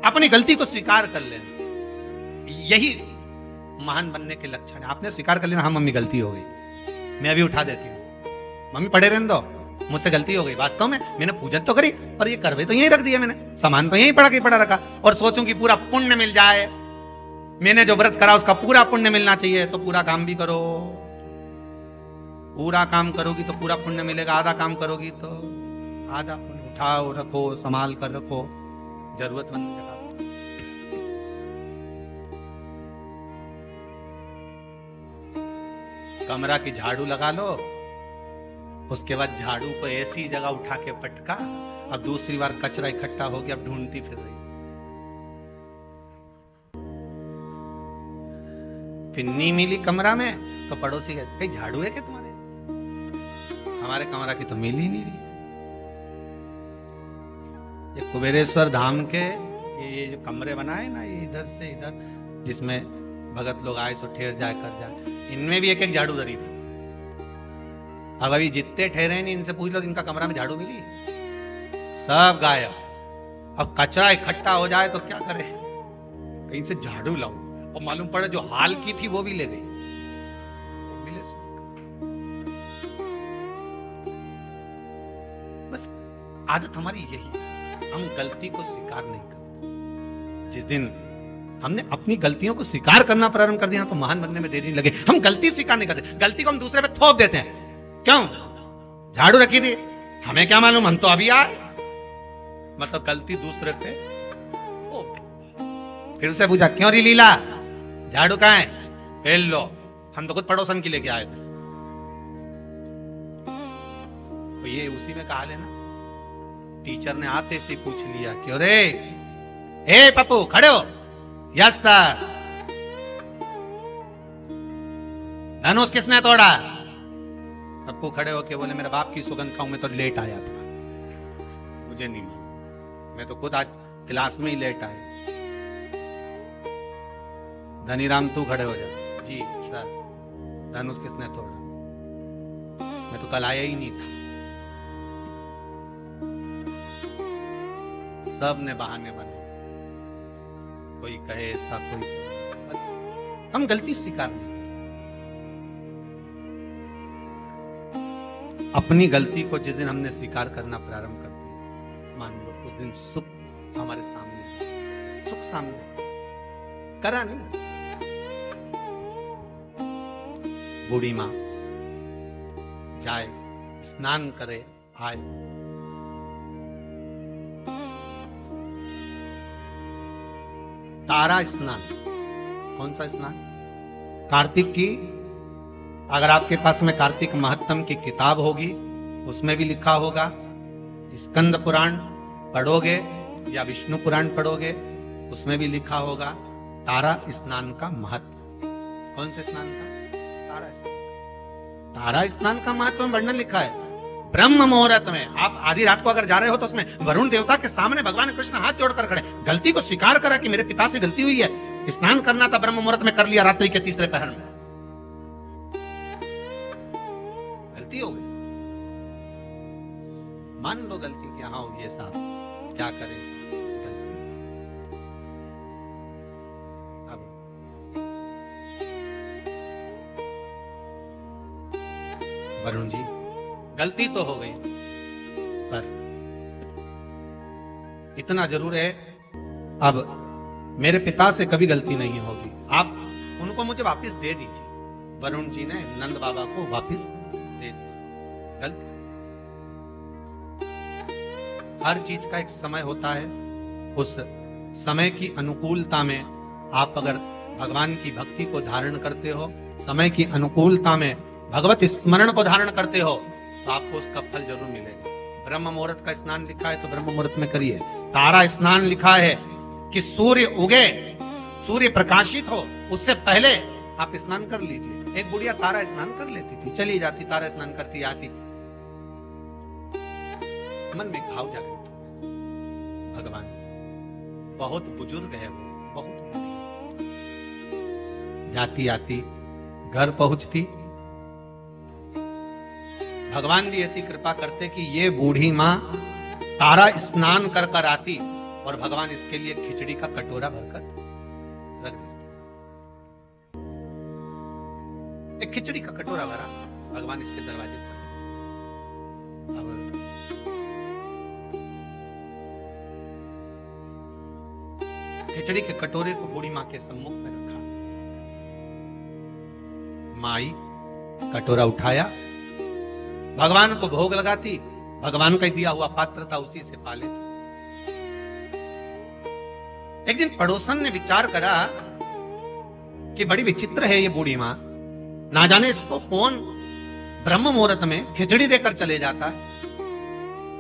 अपनी गलती को स्वीकार कर लेना, यही महान बनने के लक्षण है। आपने स्वीकार कर लेना, हाँ मम्मी गलती हो गई, मैं अभी उठा देती हूँ, मम्मी पड़े रहने दो, मुझसे गलती हो गई, वास्तव में मैंने पूजन तो करी पर ये करवे तो यहीं रख दिया, मैंने सामान तो यहीं पड़ा रखा, और सोचूं कि पूरा पुण्य मिल जाए, मैंने जो व्रत करा उसका पूरा पुण्य मिलना चाहिए, तो पूरा काम भी करो। पूरा काम करोगी तो पूरा पुण्य मिलेगा, आधा काम करोगी तो आधा पुण्य। उठाओ, रखो, संभाल कर रखो, जरूरतमंद जगह। कमरा की झाड़ू लगा लो, उसके बाद झाड़ू को ऐसी जगह उठा के पटका, अब दूसरी बार कचरा इकट्ठा हो गया, अब ढूंढती फिर रही। फिन्नी मिली कमरा में तो पड़ोसी कहते कहीं झाड़ू है क्या तुम्हारे? हमारे कमरा की तो मिल ही नहीं रही। ये कुबेरेश्वर धाम के ये जो कमरे बनाए ना, ये इधर से इधर, जिसमें भगत लोग आए सो ठहर जाए कर जाए, इनमें भी एक एक झाड़ू धरी थी। अब अभी जितने ठहरे नहीं, इनसे पूछ लो इनका कमरा में झाड़ू मिली? सब गायब। अब कचरा इकट्ठा हो जाए तो क्या करे, कहीं से झाड़ू लाऊं, और मालूम पड़े जो हाल की थी वो भी ले गई। बस आदत हमारी यही है, हम गलती को स्वीकार नहीं करते। जिस दिन हमने अपनी गलतियों को स्वीकार करना प्रारंभ कर दिया तो महान बनने में देरी नहीं लगे। हम गलती स्वीकार नहीं करते, गलती को हम दूसरे पे थोप देते हैं। क्यों? झाड़ू रखी थी, हमें क्या मालूम, हम तो अभी आए, मतलब गलती दूसरे पे थोप। फिर उसे पूछा क्यों री लीला, झाड़ू कहाँ है? फेल लो, हम तो खुद पड़ोसन की लेके आए थे। तो ये उसी में कहा लेना, टीचर ने आते से पूछ लिया क्यों रे, ए पप्पू खड़े हो? Yes sir. धनुष किसने तोड़ा? पप्पू खड़े होके बोले मेरे बाप की सुगंध खाऊं, मैं तो लेट आया था, मुझे नहीं मालूम, मैं तो खुद आज क्लास में ही लेट आया। धनीराम तू खड़े हो जा। जी सर। धनुष किसने तोड़ा? मैं तो कल आया ही नहीं था। सब ने बहाने बनाए, कोई कहे ऐसा, कोई बस हम गलती स्वीकार नहीं करते। अपनी गलती को जिस दिन हमने स्वीकार करना प्रारंभ कर दिया, मान लो उस दिन सुख हमारे सामने, सुख सामने करा नहीं। बूढ़ी मां जाए, स्नान करे, आए, तारा स्नान। कौन सा स्नान? कार्तिक की, अगर आपके पास में कार्तिक महत्तम की किताब होगी, उसमें भी लिखा होगा, स्कंद पुराण पढ़ोगे या विष्णु पुराण पढ़ोगे, उसमें भी लिखा होगा तारा स्नान का महत्व। कौन से स्नान का? तारा स्नान। तारा स्नान का महत्व में वर्णन लिखा है। ब्रह्म मुहूर्त में, आप आधी रात को अगर जा रहे हो तो उसमें वरुण देवता के सामने भगवान कृष्ण हाथ जोड़कर खड़े, गलती को स्वीकार करा कि मेरे पिता से गलती हुई है, स्नान करना था ब्रह्म मुहूर्त में, कर लिया रात्रि के तीसरे पहर में, गलती हो गई, मान लो गलती कि हाँ ये साहब क्या करें, गलती। अब वरुण जी गलती तो हो गई, पर इतना जरूर है, अब मेरे पिता से कभी गलती नहीं होगी, आप उनको मुझे वापस दे दीजिए। वरुण जी ने नंद बाबा को वापस दे दिया। गलती, हर चीज का एक समय होता है, उस समय की अनुकूलता में आप अगर भगवान की भक्ति को धारण करते हो, समय की अनुकूलता में भगवत स्मरण को धारण करते हो, तो आपको उसका फल जरूर मिलेगा। ब्रह्म मुहूर्त का स्नान लिखा है तो ब्रह्म मुहूर्त में करिए। तारा स्नान लिखा है कि सूर्य उगे, सूर्य प्रकाशित हो, उससे पहले आप स्नान कर लीजिए। एक बुढ़िया तारा स्नान कर लेती थी, चली जाती, तारा स्नान करती आती, मन में भाव जागृत हो, भगवान बहुत बुजुर्ग है वो, बहुत बुढ़ी, जाती आती घर पहुंचती, भगवान भी ऐसी कृपा करते कि ये बूढ़ी मां तारा स्नान कर कर आती और भगवान इसके लिए खिचड़ी का कटोरा भरकर रख देते। एक खिचड़ी का कटोरा भरा, भगवान इसके दरवाजे पर। अब खिचड़ी के कटोरे को बूढ़ी मां के सम्मुख में रखा, माई कटोरा उठाया, भगवान को भोग लगाती, भगवान का दिया हुआ पात्र था उसी से पा लेती। एक दिन पड़ोसन ने विचार करा कि बड़ी विचित्र है ये बूढ़ी मां, ना जाने इसको कौन ब्रह्म मुहूर्त में खिचड़ी देकर चले जाता है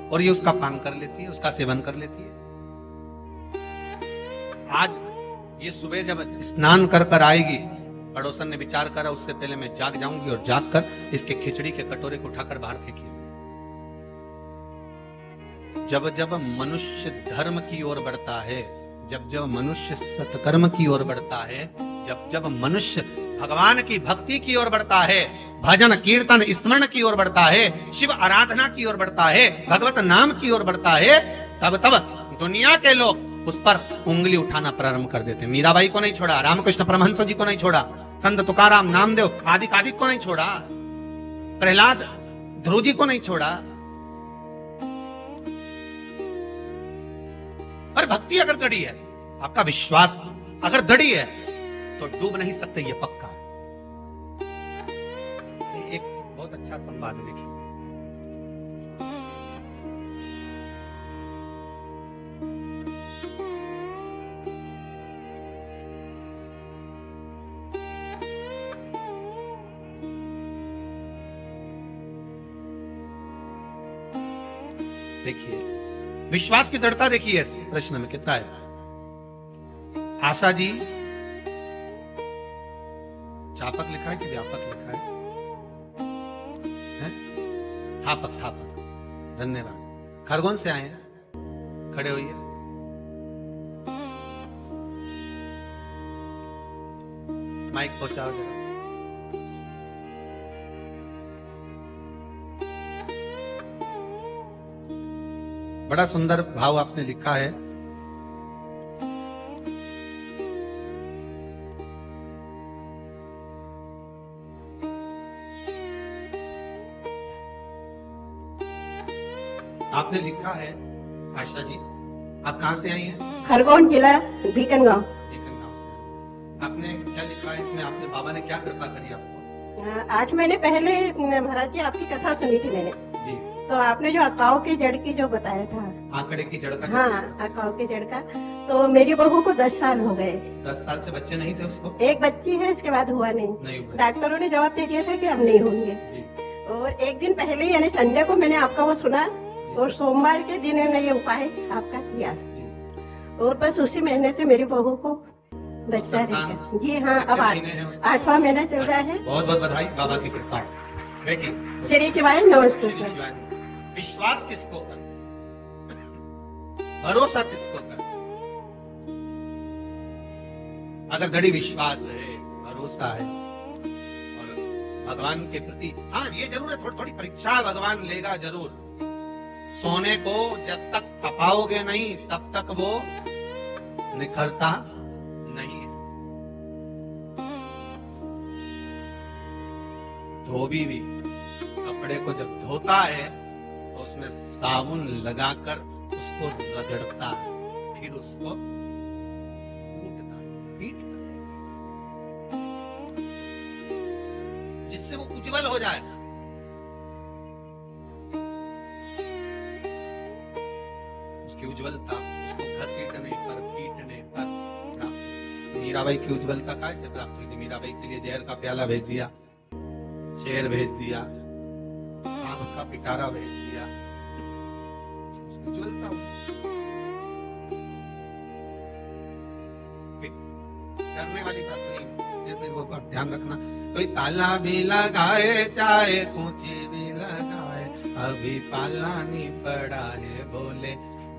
और ये उसका पान कर लेती है, उसका सेवन कर लेती है। आज ये सुबह जब स्नान कर कर आएगी, पड़ोसन ने विचार करा उससे पहले मैं जाग जाऊंगी और जाग कर इसके खिचड़ी के कटोरे को उठाकर बाहर फेंकी। जब जब मनुष्य धर्म की ओर बढ़ता है, जब जब मनुष्य सत्कर्म की ओर बढ़ता है, जब जब मनुष्य भगवान की भक्ति की ओर बढ़ता है, भजन कीर्तन स्मरण की ओर बढ़ता है, शिव आराधना की ओर बढ़ता है, भगवत नाम की ओर बढ़ता है, तब तब दुनिया के लोग उस पर उंगली उठाना प्रारंभ कर देते। मीराबाई को नहीं छोड़ा, रामकृष्ण परमहंस जी को नहीं छोड़ा, संत तुकाराम, नामदेव आदि आदि को नहीं छोड़ा, प्रहलाद ध्रुव जी को नहीं छोड़ा। पर भक्ति अगर दृढ़ी है, आपका विश्वास अगर दृढ़ी है, तो डूब नहीं सकते, ये पक्का है। एक बहुत अच्छा संवाद देखिए। देखिए विश्वास की दृढ़ता देखिए इस प्रश्न में कितना है। आशा जी, चापक लिखा है कि व्यापक लिखा है? थापक, थापक, धन्यवाद। खरगोन से आए हैं, खड़े होइए। माइक पहुंचाओ जरा। बड़ा सुंदर भाव आपने लिखा है। आपने लिखा है आशा जी, आप कहाँ से आई हैं?
खरगोन जिला भीकनगांव।
गांव से। आपने क्या लिखा है इसमें? आपने बाबा ने क्या कृपा करी आपको?
8 महीने पहले महाराज जी आपकी कथा सुनी थी मैंने,
जी।
तो आपने जो अकाव के जड़ की जो बताया था,
आंकड़े की जड़ का?
हाँ, अकाव के जड़ का। तो मेरी बहू को 10 साल हो गए।
10 साल से बच्चे नहीं थे उसको?
एक बच्ची है, इसके बाद हुआ नहीं
हुआ।
डॉक्टरों ने जवाब दे दिया था कि अब नहीं होंगे।
जी।
और एक दिन पहले यानी संडे को मैंने आपका वो सुना, और सोमवार के दिन मैंने ये उपाय आपका किया, और बस उसी महीने से मेरी बहू को बच्चा रहा। जी हाँ, अब 8वां महीना चल रहा है।
बहुत बहुत बधाई, बाबा की कृपा। बेटी
श्री शिवाय नमस्ते।
विश्वास किसको कर, भरोसा किसको कर? अगर दृढ़ विश्वास है, भरोसा है और भगवान के प्रति, हाँ ये जरूर है, थोड़ी थोड़ी परीक्षा भगवान लेगा जरूर। सोने को जब तक तपाओगे नहीं तब तक वो निखरता नहीं है। धोबी भी कपड़े को जब धोता है तो उसमें साबुन लगाकर उसको रगड़ता है, फिर उसको कूटता है, पीटता है, जिससे वो उज्जवल हो जाए। उसकी उज्जवलता उसको घसीटने पर, पीटने पर। मीराबाई की उज्जवलता कैसे प्राप्त हुई थी? मीराबाई के लिए जहर का प्याला भेज दिया, शेर भेज दिया, सांप का पिटारा भेज दिया, उज्जवलता हुई। करने वाली बात नहीं, फिर वो बात ध्यान रखना। कोई ताला भी लगाए चाहे कूची भी लगाए, अभी पाला नहीं पड़ा है, भोले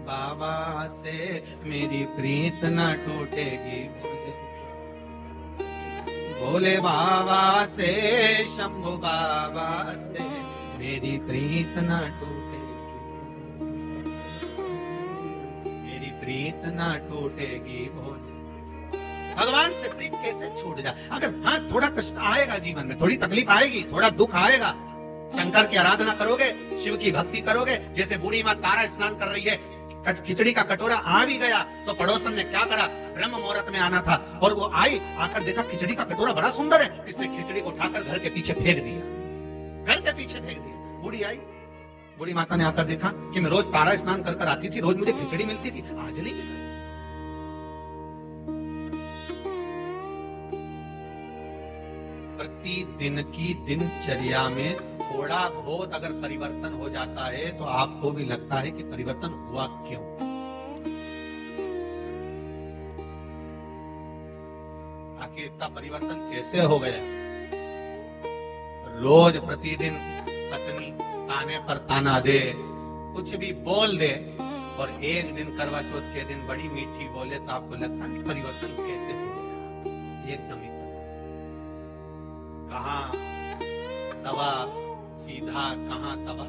बाबा से मेरी प्रीत न टूटेगी, भोले बाबा से, शंभु बाबा से मेरी प्रीत न टूटेगी, मेरी प्रीत न टूटेगी, भोले। भगवान से प्रीत कैसे छूट जाए? अगर हाँ थोड़ा कष्ट आएगा जीवन में, थोड़ी तकलीफ आएगी, थोड़ा दुख आएगा, शंकर की आराधना करोगे, शिव की भक्ति करोगे। जैसे बूढ़ी माँ तारा स्नान कर रही है, खिचड़ी का कटोरा आ भी गया तो पड़ोसन ने क्या करा, ब्रह्म मुहूर्त में आना था और वो आई, आकर देखा खिचड़ी का कटोरा बड़ा सुंदर है, इसने खिचड़ी को उठाकर घर के पीछे फेंक दिया, घर के पीछे फेंक दिया। बूढ़ी आई, बूढ़ी माता ने आकर देखा कि मैं रोज तारा स्नान कर आती थी, रोज मुझे खिचड़ी मिलती थी, आज नहीं मिल रही। प्रतिदिन की दिनचर्या में थोड़ा बहुत अगर परिवर्तन हो जाता है तो आपको भी लगता है कि परिवर्तन हुआ क्यों? आखिर इतना परिवर्तन कैसे हो गया? रोज प्रतिदिन पत्नी ताने पर ताना दे, कुछ भी बोल दे, और एक दिन करवा चौथ के दिन बड़ी मीठी बोले तो आपको लगता है कि परिवर्तन कैसे हो गया? एकदम कहां तवा सीधा, कहां तवा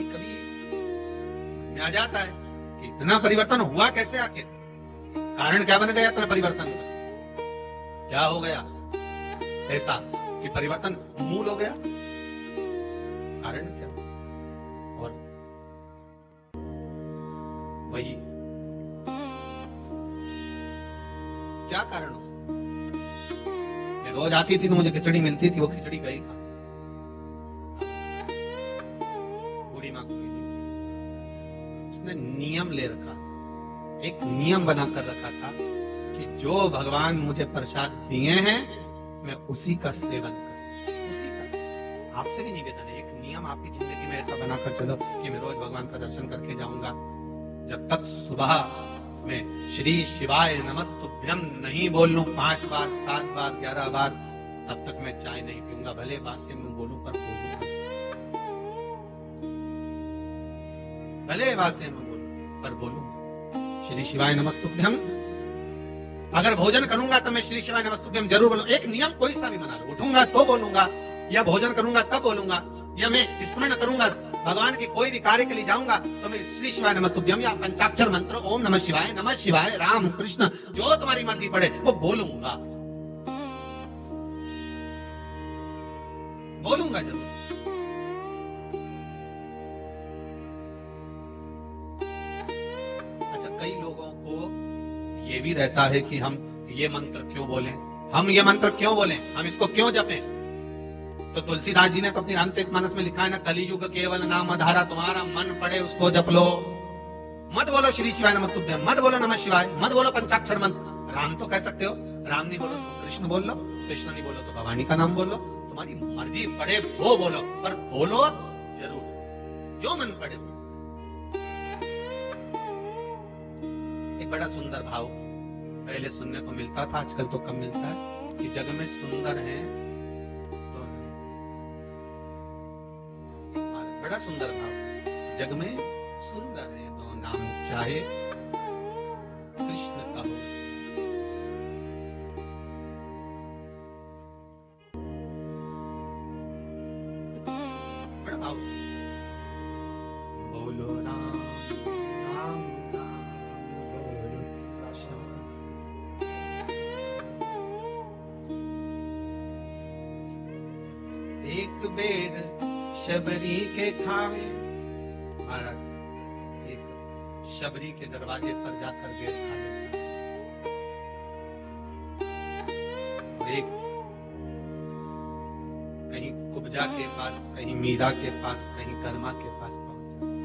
कभी में आ जाता है कि इतना परिवर्तन हुआ कैसे? आखिर कारण क्या बन गया इतना परिवर्तन? क्या हो गया ऐसा कि परिवर्तन मूल हो गया? कारण क्या? और वही क्या कारण हो? मैं रोज आती थी तो मुझे खिचड़ी मिलती थी, वो खिचड़ी गई कहां? बूढ़ी मां को मिली, उसने नियम ले रखा था, एक नियम बनाकर रखा था कि जो भगवान मुझे प्रसाद दिए हैं मैं उसी का सेवन करूं, उसी का। आपसे भी निवेदन है, एक नियम आपकी जिंदगी में ऐसा बनाकर चलो कि मैं रोज भगवान का दर्शन करके जाऊंगा। जब तक सुबह में श्री शिवाय नमस्तुभ्यम नहीं बोल लूं 5 बार, 7 बार, 11 बार, तब तक मैं चाय नहीं पीऊंगा। भले वास्य में बोलूं पर बोलूंगा, भले वास्य में बोलूं पर बोलूंगा श्री शिवाय नमस्तुभ्यम। अगर भोजन करूंगा तो मैं श्री शिवाय नमस्तुभ्यम जरूर बोलूं। एक नियम कोई सा भी बना लो, उठूंगा तो बोलूंगा, या भोजन करूंगा तब बोलूंगा, या मैं स्मरण करूंगा भगवान के कोई भी कार्य के लिए जाऊंगा तो मैं श्री शिवाय नमस्तुभ्यम या पंचाक्षर मंत्र ओम नमः शिवाय, राम कृष्ण जो तुम्हारी मर्जी पड़े वो बोलूंगा, बोलूंगा जरूर। ये भी रहता है कि हम ये मंत्र क्यों बोलें, हम ये मंत्र क्यों बोलें, हम इसको क्यों जपें। तो तुलसीदास जी ने तो अपनी रामचरितमानस में लिखा है ना, कलियुग केवल नाम आधारा, तुम्हारा मन पड़े उसको जप लो। मत बोलो श्री शिवाय नमस्तुभ्यं, मत बोलो नमः शिवाय, मत बोलो पंचाक्षर मंत्र। राम तो कह सकते हो, राम नहीं बोलो तो कृष्ण बोल लो, कृष्ण नहीं बोलो तो भवानी का नाम बोल लो, तुम्हारी मर्जी पड़े वो बोलो, पर बोलो जरूर, जो मन पड़े। एक बड़ा सुंदर भाव पहले सुनने को मिलता था, आजकल तो कम मिलता है, कि जग में सुंदर है तो नहीं। बड़ा सुंदर भाव, जग में सुंदर है तो नाम चाहे कृष्ण कहो। बड़ा भाव, बोलो राम राम राम, बोलो कृष्ण। एक बेर शबरी के खावे, महाराज एक शबरी के दरवाजे पर जाकर बेर खा लेता है, और एक कहीं कुब्जा के पास, कहीं मीरा के पास, कहीं कर्मा के पास पहुंच जाता है।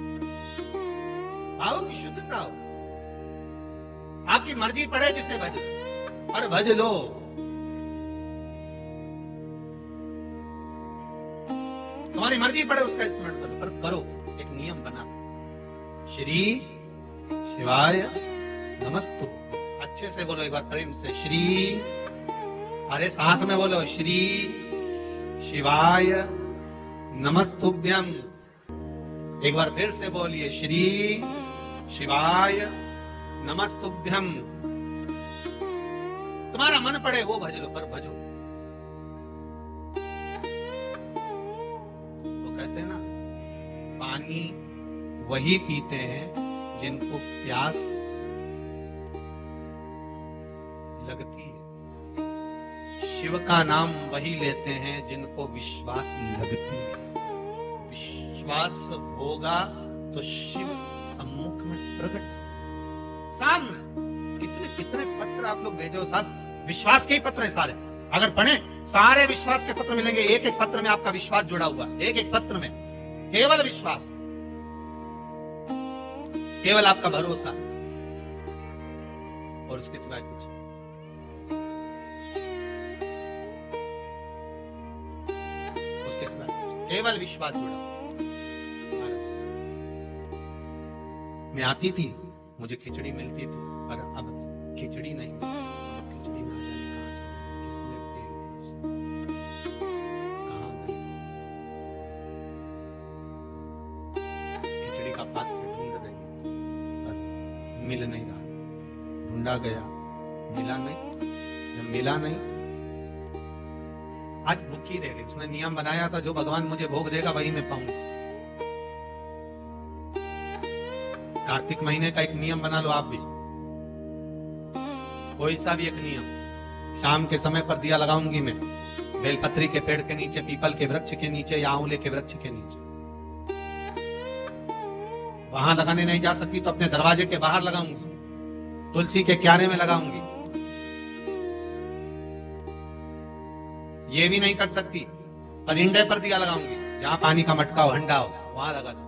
आओ की शुद्धता हो, आपकी मर्जी पड़े जिसे भज, पर भज लो। तुम्हारी मर्जी पड़े उसका स्मरण करो, पर करो। एक नियम बना, श्री शिवाय नमस्तु, अच्छे से बोलो एक बार प्रेम से, श्री, अरे साथ में बोलो, श्री शिवाय नमस्तुभ्यं। एक बार फिर से बोलिए, श्री शिवाय नमस्तुभ्यं। तुम्हारा मन पड़े वो भज लो, पर भजो। कहते हैं ना, पानी वही पीते हैं जिनको प्यास लगती है, शिव का नाम वही लेते हैं जिनको विश्वास लगती है। विश्वास होगा तो शिव सम्मुख में प्रकट सामने। कितने कितने पत्र आप लोग भेजो साहब, विश्वास के ही पत्र है सारे, अगर पढ़े सारे विश्वास के पत्र मिलेंगे। एक एक पत्र में आपका विश्वास जुड़ा हुआ, एक एक पत्र में केवल विश्वास, केवल आपका भरोसा, और उसके सिवाय कुछ। उसके सिवाय कुछ, केवल विश्वास जुड़ा। मैं आती थी, मुझे खिचड़ी मिलती थी, पर अब खिचड़ी नहीं मिलती। खिचड़ी ना जाने कहां चली, किसने फेंक दी उसको, कहां गई। खिचड़ी का पात्र ढूंढ रही है, पर मिल नहीं रहा। ढूंढा गया, मिला नहीं। जब मिला नहीं, आज भूखी रह गई। उसने नियम बनाया था, जो भगवान मुझे भोग देगा वही मैं पाऊंगा। कार्तिक महीने का एक नियम बना लो आप भी, कोई सा भी एक नियम। शाम के समय पर दिया लगाऊंगी मैं, बेलपत्री के पेड़ के नीचे, पीपल के वृक्ष के नीचे, या आंवले के वृक्ष के नीचे। वहां लगाने नहीं जा सकती तो अपने दरवाजे के बाहर लगाऊंगी, तुलसी के क्यारे में लगाऊंगी। ये भी नहीं कर सकती, परिंदे पर दिया लगाऊंगी, जहां पानी का मटका हो, हंडा हो, वहां लगा दो।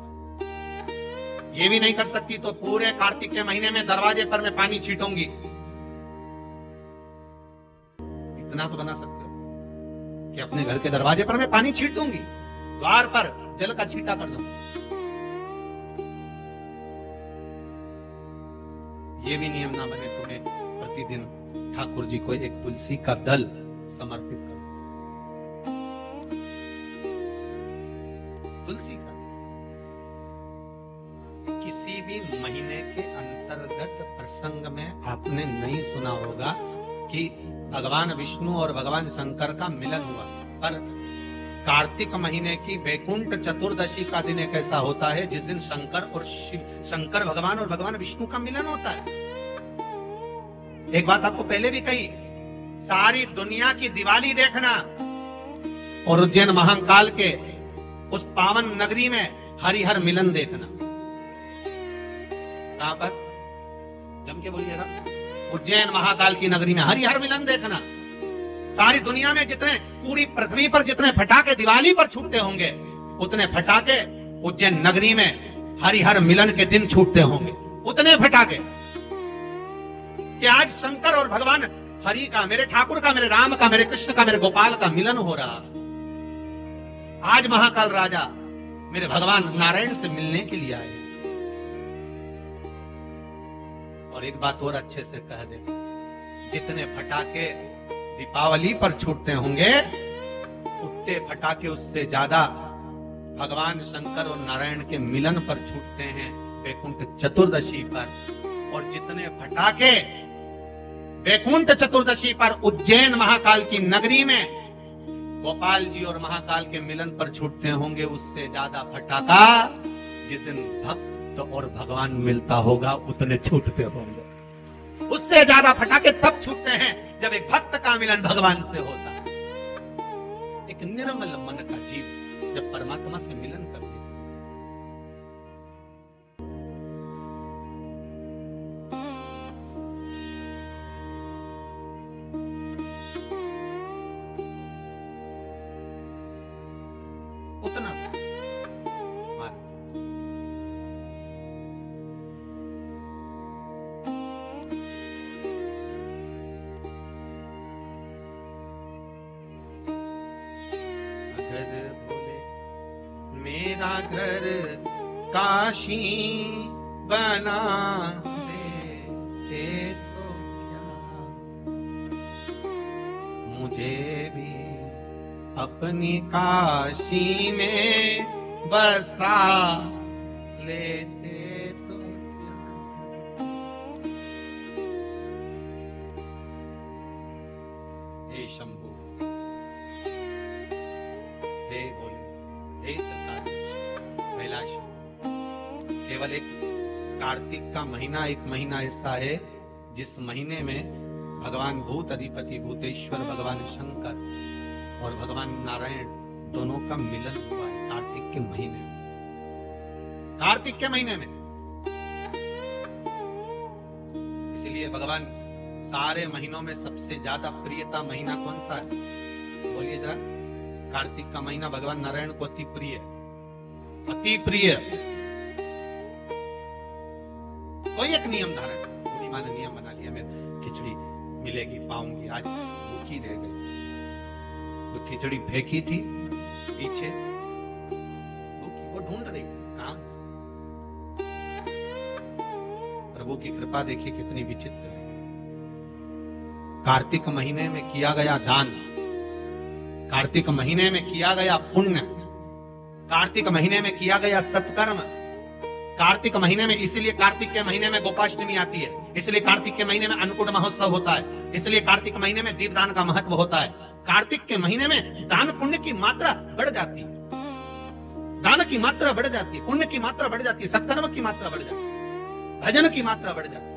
ये भी नहीं कर सकती तो पूरे कार्तिक के महीने में दरवाजे पर मैं पानी छीटूंगी। इतना तो बना सकते हो कि अपने घर के दरवाजे पर मैं पानी छीट दूंगी, द्वार पर जल का छींटा कर दूंगी। ये भी नियम ना बने तो मैं प्रतिदिन ठाकुर जी को एक तुलसी का दल समर्पित करूं। तुलसी का किसी भी महीने के अंतर्गत प्रसंग में आपने नहीं सुना होगा कि भगवान विष्णु और भगवान शंकर का मिलन हुआ, पर कार्तिक महीने की वैकुंठ चतुर्दशी का दिन एक ऐसा होता है जिस दिन शंकर भगवान और भगवान विष्णु का मिलन होता है। एक बात आपको पहले भी कही, सारी दुनिया की दिवाली देखना और उज्जैन महाकाल के उस पावन नगरी में हरिहर मिलन देखना। कहां पर? जम के बोलिए ना, उज्जैन महाकाल की नगरी में हरिहर मिलन देखना। सारी दुनिया में जितने, पूरी पृथ्वी पर जितने फटाके दिवाली पर छूटते होंगे, उतने फटाके उज्जैन नगरी में हरिहर मिलन के दिन छूटते होंगे। उतने फटाके कि आज शंकर और भगवान हरि का, मेरे ठाकुर का, मेरे राम का, मेरे कृष्ण का, मेरे गोपाल का मिलन हो रहा। आज महाकाल राजा मेरे भगवान नारायण से मिलने के लिए आए। और एक बात और अच्छे से कह दे, जितने फटाके दीपावली पर छूटते होंगे, उतने फटाके उससे ज्यादा भगवान शंकर और नारायण के मिलन पर छूटते हैं वैकुंठ चतुर्दशी पर। और जितने फटाके वैकुंठ चतुर्दशी पर उज्जैन महाकाल की नगरी में गोपाल जी और महाकाल के मिलन पर छूटते होंगे, उससे ज्यादा फटाका जिस दिन भक्त और भगवान मिलता होगा उतने छूटते होंगे। उससे ज्यादा फटाके तब छूटते हैं जब एक भक्त का मिलन भगवान से होता है। एक निर्मल मन का जीव जब परमात्मा से मिलन करते हैं। उतना मेरा घर काशी बना देते तो क्या, मुझे भी अपनी काशी में बसा लेते तो क्या। हे शंभु, हे बोले, हे कैलाश, केवल एक कार्तिक का महीना, एक महीना ऐसा है जिस महीने में भगवान भूत अधिपति भूतेश्वर भगवान शंकर और भगवान नारायण दोनों का मिलन हुआ है। कार्तिक के महीने में, कार्तिक के महीने में। इसीलिए भगवान सारे महीनों में सबसे ज्यादा प्रियता महीना कौन सा है? बोलिए जरा। कार्तिक का महीना भगवान नारायण को अति प्रिय, अति प्रिय। कोई एक नियम धारण, पूरी माँ ने नियम बना लिया, मैं खिचड़ी मिलेगी पाऊंगी, आज भूखी रह गई। तो खिचड़ी फेंकी थी पीछे, वो ढूंढ रही है कहां। प्रभु की कृपा देखिए कितनी विचित्र है। कार्तिक महीने में किया गया दान, कार्तिक महीने में किया गया पुण्य, कार्तिक महीने में किया गया सत्कर्म, कार्तिक महीने में, इसलिए कार्तिक के महीने में गोपाष्टमी आती है, इसलिए कार्तिक के महीने में अन्नकूट महोत्सव होता है, इसलिए कार्तिक महीने में दीपदान का महत्व होता है। कार्तिक के महीने में दान पुण्य की मात्रा बढ़ जाती है, दान की मात्रा बढ़ जाती है, पुण्य की मात्रा बढ़ जाती है, सत्कर्म की मात्रा बढ़ जाती है, भजन की मात्रा बढ़ जाती है।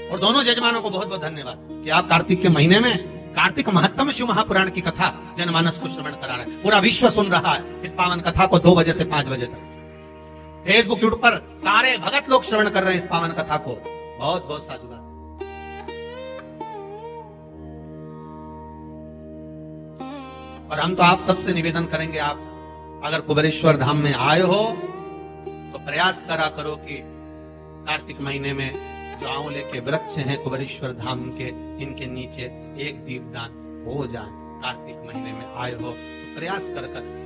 और दोनों यजमानों को बहुत बहुत धन्यवाद कि आप कार्तिक के महीने में कार्तिक महत्तम शिव महापुराण की कथा जनमानस को श्रवण करा रहे हैं। पूरा विश्व सुन रहा है इस पावन कथा को 2 बजे से 5 बजे तक। फेसबुक यूट्यूब पर सारे भगत लोग श्रवण कर रहे हैं इस पावन कथा को। बहुत बहुत साधुवाद। और हम तो आप सबसे निवेदन करेंगे, आप अगर कुबेरेश्वर धाम में आए हो तो प्रयास करा करो कि कार्तिक महीने में जो आंवले के वृक्ष हैं कुबेरेश्वर धाम के, इनके नीचे एक दीपदान हो जाए। कार्तिक महीने में आए हो तो प्रयास कर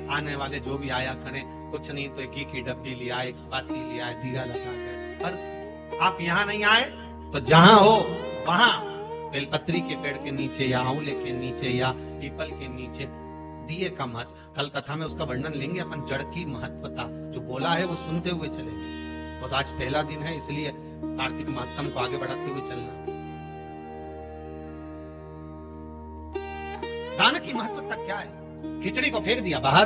आने वाले जो भी आया करें, कुछ नहीं तो घी की डब्बी ले आए, बाती ले आए, दिया लगा कर। पर आप यहाँ नहीं आए तो जहां हो वहां बेलपत्री के पेड़ के नीचे या आंवले के नीचे या पीपल के नीचे दिए का महत्व, कल कथा में उसका वर्णन लेंगे अपन। जड़ की महत्वता जो बोला है वो सुनते हुए चलेंगे। वो तो आज पहला दिन है, इसलिए कार्तिक महत्तम को आगे बढ़ाते हुए चलना। दान की महत्वता क्या है? खिचड़ी को फेंक दिया बाहर,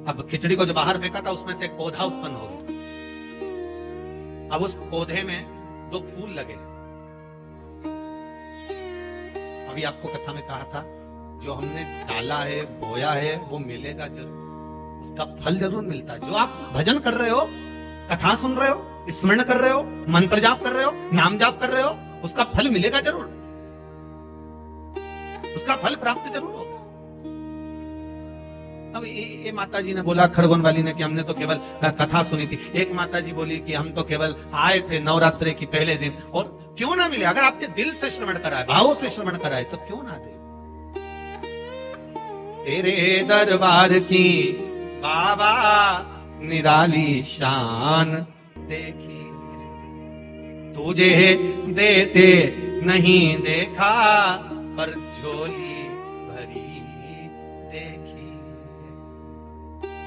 अब खिचड़ी को जो बाहर फेंका था उसमें से एक पौधा उत्पन्न हो गया। अब उस पौधे में 2 फूल लगे। अभी आपको कथा में कहा था जो हमने डाला है, बोया है, वो मिलेगा जरूर, उसका फल जरूर मिलता है। जो आप भजन कर रहे हो, कथा सुन रहे हो, स्मरण कर रहे हो, मंत्र जाप कर रहे हो, नाम जाप कर रहे हो, उसका फल मिलेगा जरूर, उसका फल प्राप्त जरूर होगा। अब ये माता जी ने बोला, खरगोन वाली ने, कि हमने तो केवल कथा सुनी थी। एक माता जी बोली कि हम तो केवल आए थे नवरात्रि की पहले दिन, और क्यों ना मिले? अगर आपने दिल से श्रवण कराए, भाव से श्रवण कराए, तो क्यों ना दे? तेरे दरबार की बाबा निराली शान देखी, तुझे देते नहीं देखा, पर झोली भरी देखी।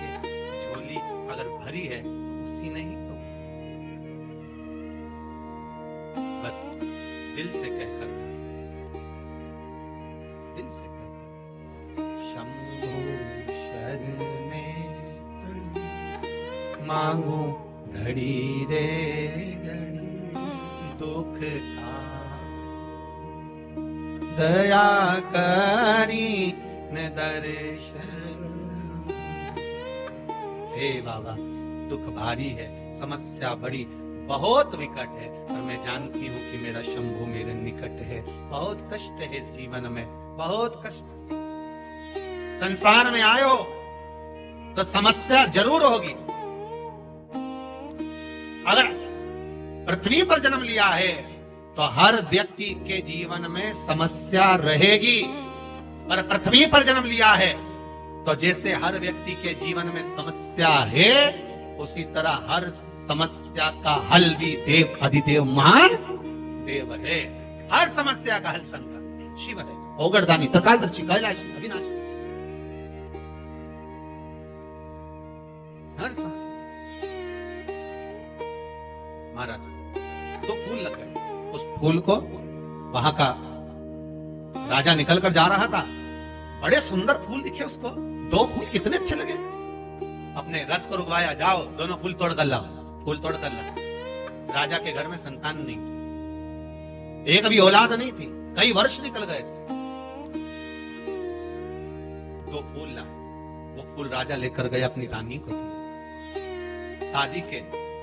ये झोली अगर भरी है तो उसी ने ही तो, बस दिल से कहकर, दिल से कहकर, शंभु शरणे मांगू घड़ी रे घड़ी, दुख का दया करी न दर्शन। हे बाबा, दुख भारी है, समस्या बड़ी बहुत विकट है, पर मैं जानती हूँ कि मेरा शंभु मेरे निकट है। बहुत कष्ट है इस जीवन में, बहुत कष्ट। संसार में आयो तो समस्या जरूर होगी। अगर पृथ्वी पर जन्म लिया है तो हर व्यक्ति के जीवन में समस्या रहेगी। पर पृथ्वी पर जन्म लिया है तो जैसे हर व्यक्ति के जीवन में समस्या है, उसी तरह हर समस्या का हल भी देव अधिदेव महान देव है। हर समस्या का हल शंकर शिव है, ओगरदानी, त्रिकालदर्शी, कैलाशी, अविनाशी। हर समस्या। महाराज तो फूल लग गए, उस फूल को वहां का राजा निकलकर जा रहा था, बड़े सुंदर फूल दिखे उसको। दो फूल कितने अच्छे लगे, अपने रथ को रुकवाया, जाओ दोनों फूल तोड़ कर लाओ, फूल तोड़ कर लाओ। राजा के घर में संतान नहीं थी, एक भी औलाद नहीं थी, कई वर्ष निकल गए थे। दो फूल लाए, वो फूल राजा लेकर गए, अपनी रानी को दिए। शादी के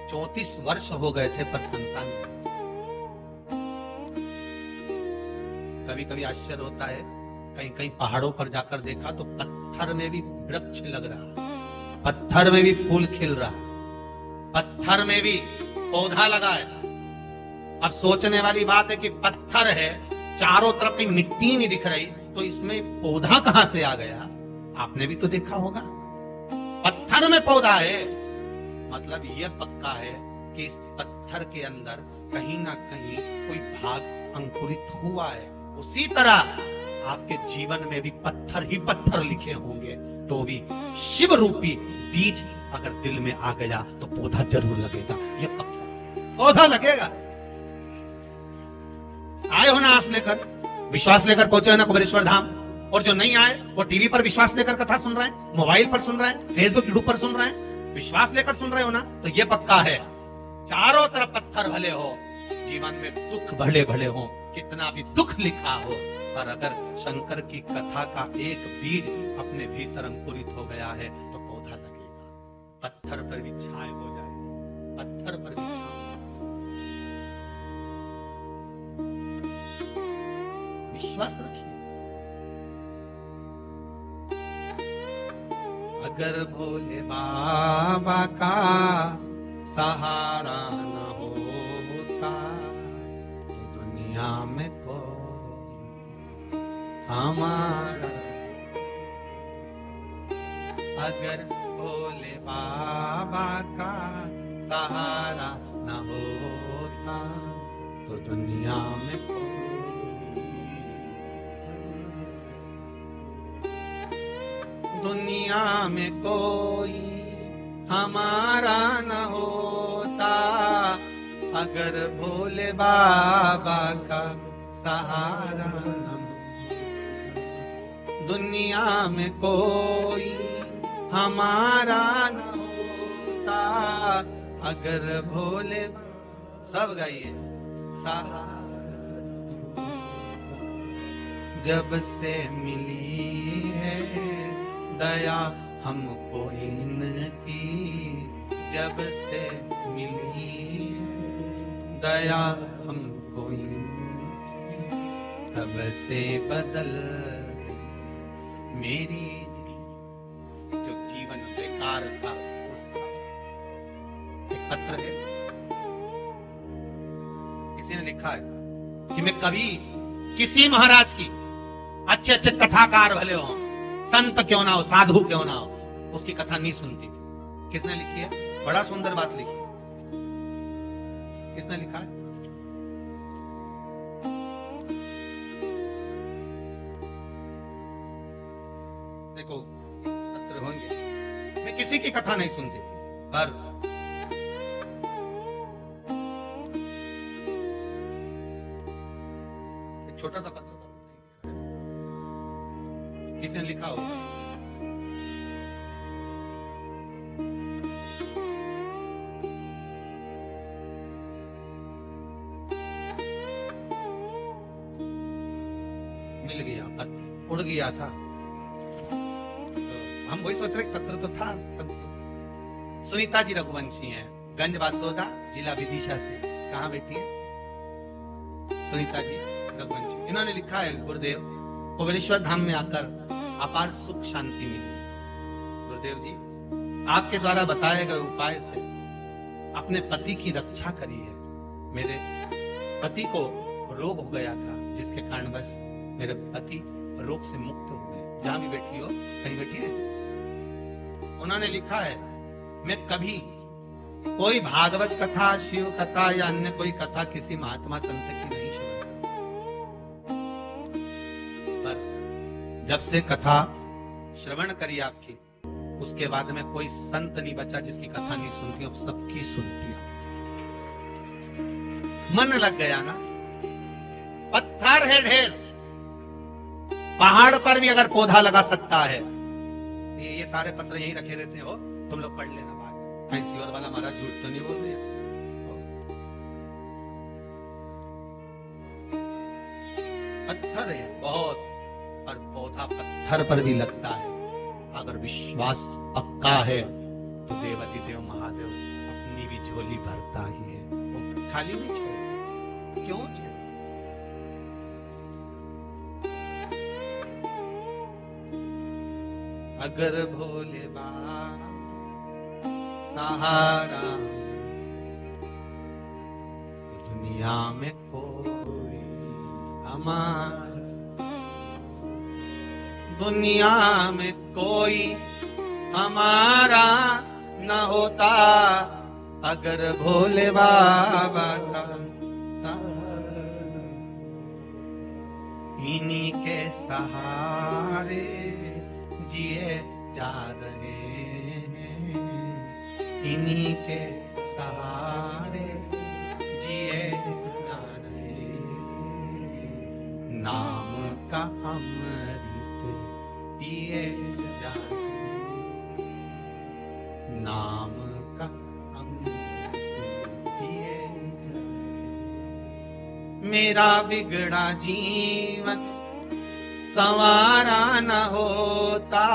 34 वर्ष हो गए थे पर संतान नहीं। कभी कभी आश्चर्य होता है, कहीं कहीं पहाड़ों पर जाकर देखा तो पत्थर में भी वृक्ष लग रहा, पत्थर में भी फूल खिल रहा, पत्थर में भी पौधा लगा है। अब सोचने वाली बात है कि पत्थर है, चारों तरफ कहीं मिट्टी नहीं दिख रही, तो इसमें पौधा कहां से आ गया? आपने भी तो देखा होगा, पत्थर में पौधा है, मतलब यह पक्का है कि इस पत्थर के अंदर कहीं ना कहीं कोई भाग अंकुरित हुआ है। उसी तरह आपके जीवन में भी पत्थर ही पत्थर लिखे होंगे, तो भी शिव रूपी बीज अगर दिल में आ गया तो पौधा जरूर लगेगा, ये पक्का पौधा लगेगा। आए हो ना आस लेकर, विश्वास लेकर पहुंचे हो ना कुबेरेश्वर धाम, और जो नहीं आए वो टीवी पर विश्वास लेकर कथा सुन रहे हैं, मोबाइल पर सुन रहे हैं, फेसबुक यूट्यूब पर सुन रहे हैं, विश्वास लेकर सुन रहे हो ना, तो ये पक्का है चारों तरफ पत्थर भले हो, जीवन में दुख भले भले हो, कितना भी दुख लिखा हो, पर अगर शंकर की कथा का एक बीज अपने भीतर अंकुरित हो गया है तो पौधा लगेगा, पत्थर पर भी छाए हो जाएगी, पत्थर पर भी छाए। विश्वास रखिए। अगर भोले बाबा का सहारा न होता तो दुनिया में कोई हमारा, अगर भोले बाबा का सहारा न होता तो दुनिया में कोई, दुनिया में कोई हमारा न होता, अगर भोले बाबा का सहारा न होता, दुनिया में कोई हमारा न होता, अगर भोले, सब गाइए, सहारा जब से मिली है दया हमको इनकी, जब से मिली दया हमको तब से बदल मेरी जो जीवन बेकार था उस एक पत्र है, किसी ने लिखा है कि मैं कभी किसी महाराज की अच्छे अच्छे कथाकार भले हो, संत क्यों ना हो, साधु क्यों ना हो, उसकी कथा नहीं सुनती थी। किसने लिखी है? बड़ा सुंदर बात लिखी। किसने लिखा है? देखो पत्र होंगे, मैं किसी की कथा नहीं सुनती थी, पर एक छोटा सा पत्र था, किसी ने लिखा हो मिल गया पत्र, उड़ गया था। हम वही सोच रहे पत्र तो था। सुनीता जी रघुवंशी हैं, गंज बासोदा, जिला विदिशा से। कहाँ बैठी है? सुनीता जी रघुवंशी। इन्होंने लिखा है, गुरुदेव कुबेरेश्वर धाम में आकर अपार सुख शांति मिली। गुरुदेव जी आपके द्वारा बताए गए उपाय से अपने पति की रक्षा करी है। मेरे पति को रोग हो गया था, जिसके कारण बस मेरे पति रोग से मुक्त हो गए। जहां भी बैठी हो, कहीं बैठी है, उन्होंने लिखा है, मैं कभी कोई भागवत कथा, शिव कथा या अन्य कोई कथा किसी महात्मा संत की नहीं सुनता, पर जब से कथा श्रवण करी आपकी, उसके बाद में कोई संत नहीं बचा जिसकी कथा नहीं सुनती, अब सबकी सुनती हूं। मन लग गया ना। पत्थर है ढेर, पहाड़ पर भी अगर पौधा लगा सकता है। ये सारे पत्र यही रखे रहते हो, तुम लोग पढ़ लेना बाद में। फैंसी और वाला महाराज झूठ तो नहीं बोल रहे? पत्थर है बहुत, पर पौधा पत्थर पर भी लगता है। अगर विश्वास पक्का है तो देवती देव महादेव अपनी भी झोली भरता ही है, वो खाली नहीं छोड़ता। क्यों छोड़ता? अगर भोले बाबा सहारा तो दुनिया में कोई हमारा, दुनिया में कोई हमारा न होता अगर भोले बाबा का सहारा। इन्हीं के सहारे जिए जा रहे हैं, इन्हीं के सहारे जिए जा रहे हैं। नाम का अमृत पिए जा रहे हैं, नाम का अमृत पिए जा रहे हैं। मेरा बिगड़ा जीवन संवारा न होता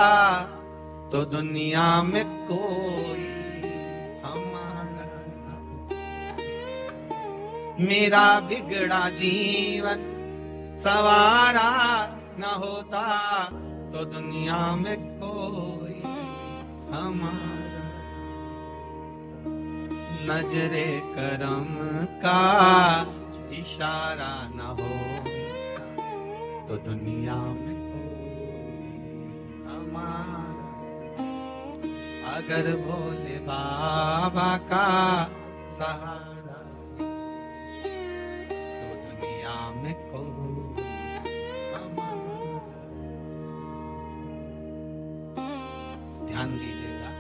तो दुनिया में कोई हमारा न होता। मेरा बिगड़ा जीवन संवारा न होता तो दुनिया में कोई हमारा। नजरे करम का इशारा न हो तो दुनिया में कोई हमारा। अगर भोले बाबा का सहारा तो दुनिया में कोई हमारा। ध्यान दीजिएगा,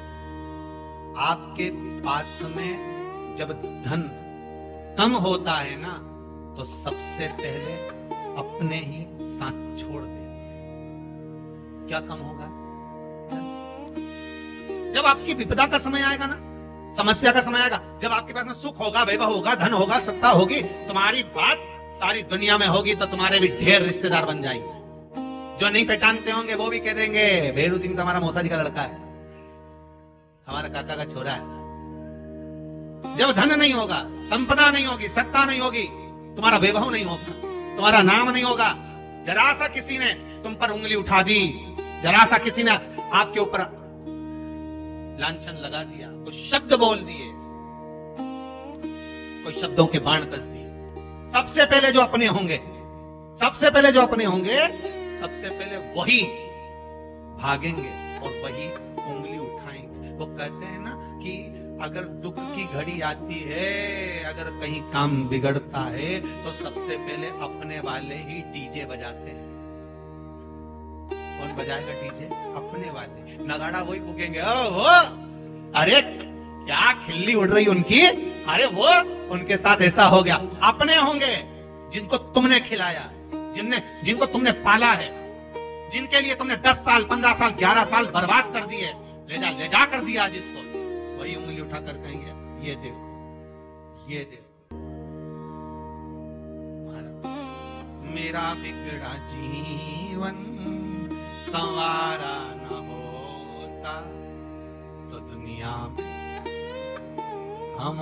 आपके पास में जब धन कम होता है ना, तो सबसे पहले अपने ही साथ छोड़ दे। क्या कम होगा? जब आपकी विपदा का समय आएगा ना, समस्या का समय आएगा, जब आपके पास में सुख होगा, वैभव होगा, धन होगा, सत्ता होगी, तुम्हारी बात सारी दुनिया में होगी, तो तुम्हारे भी ढेर रिश्तेदार बन जाएंगे। जो नहीं पहचानते होंगे वो भी कह देंगे, भेरू सिंह तो हमारा मौसा जी का लड़का है, हमारा काका का छोरा है। जब धन नहीं होगा, संपदा नहीं होगी, सत्ता नहीं होगी, तुम्हारा वैभव नहीं होगा, तुम्हारा नाम नहीं होगा। जरा सा किसी ने तुम पर उंगली उठा दी, जरा सा किसी ने आपके ऊपर लांछन लगा दिया, कुछ शब्द बोल दिए, कोई शब्दों के बाण कस दिए, सबसे पहले जो अपने होंगे, सबसे पहले जो अपने होंगे, सबसे पहले वही भागेंगे और वही उंगली उठाएंगे। वो कहते हैं ना कि अगर दुख की घड़ी आती है, अगर कहीं काम बिगड़ता है, तो सबसे पहले अपने वाले ही डीजे बजाते हैं। कौन बजाएगा डीजे? अपने वाले। नगाड़ा वही फूकेंगे। वो अरे क्या खिल्ली उड़ रही उनकी, अरे वो उनके साथ ऐसा हो गया। अपने होंगे जिनको तुमने खिलाया, जिनको तुमने पाला है, जिनके लिए तुमने 10 साल 15 साल 11 साल बर्बाद कर दिए, ले जा कर दिया जिसको, वही उंगली उठाकर कहेंगे ये देखो, ये देखो मेरा बिगड़ा जीवन संवारा न होता तो दुनिया में हम।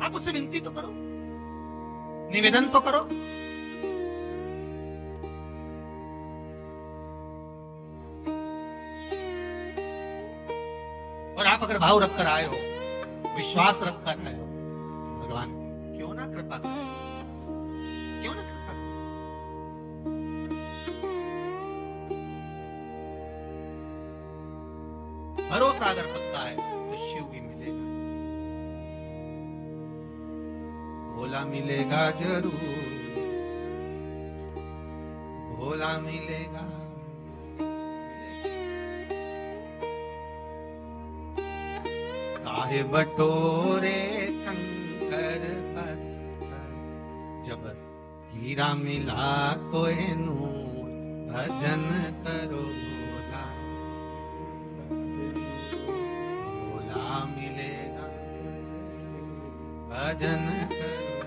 आप उससे विनती तो करो, निवेदन तो करो। और आप अगर भाव रखकर आए हो, विश्वास रखकर आए हो, तो भगवान क्यों ना कृपा करें, क्यों ना कृपा करें। भरोसा अगर पक्का है तो शिव भी मिलेगा, भोला मिलेगा जरूर, भोला मिलेगा। काहे बटोरे कंकर पत्थर, जब हीरा मिला कोहिनूर, भजन करो भोला, भोला मिलेगा, भजन करो।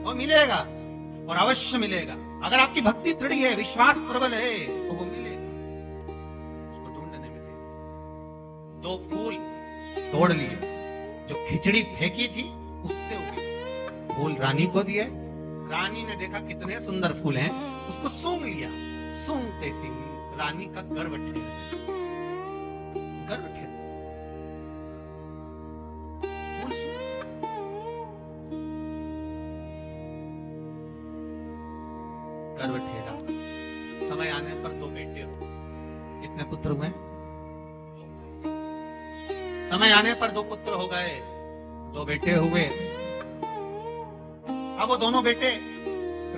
वो मिलेगा और अवश्य मिलेगा। अगर आपकी भक्ति दृढ़ है, विश्वास प्रबल है, तो वो मिलेगा। दो फूल तोड़ लिए, जो खिचड़ी फेंकी थी उससे उगे। फूल रानी को दिए, रानी ने देखा कितने सुंदर फूल हैं, उसको सूंघ लिया। सूंघते सी रानी का गर्व ठेर, गर्व ठेर, फूल गर्व ठेरा। समय आने पर दो बेटे हो, कितने पुत्र हुए? समय आने पर दो पुत्र हो गए, दो बेटे हुए। अब वो दोनों बेटे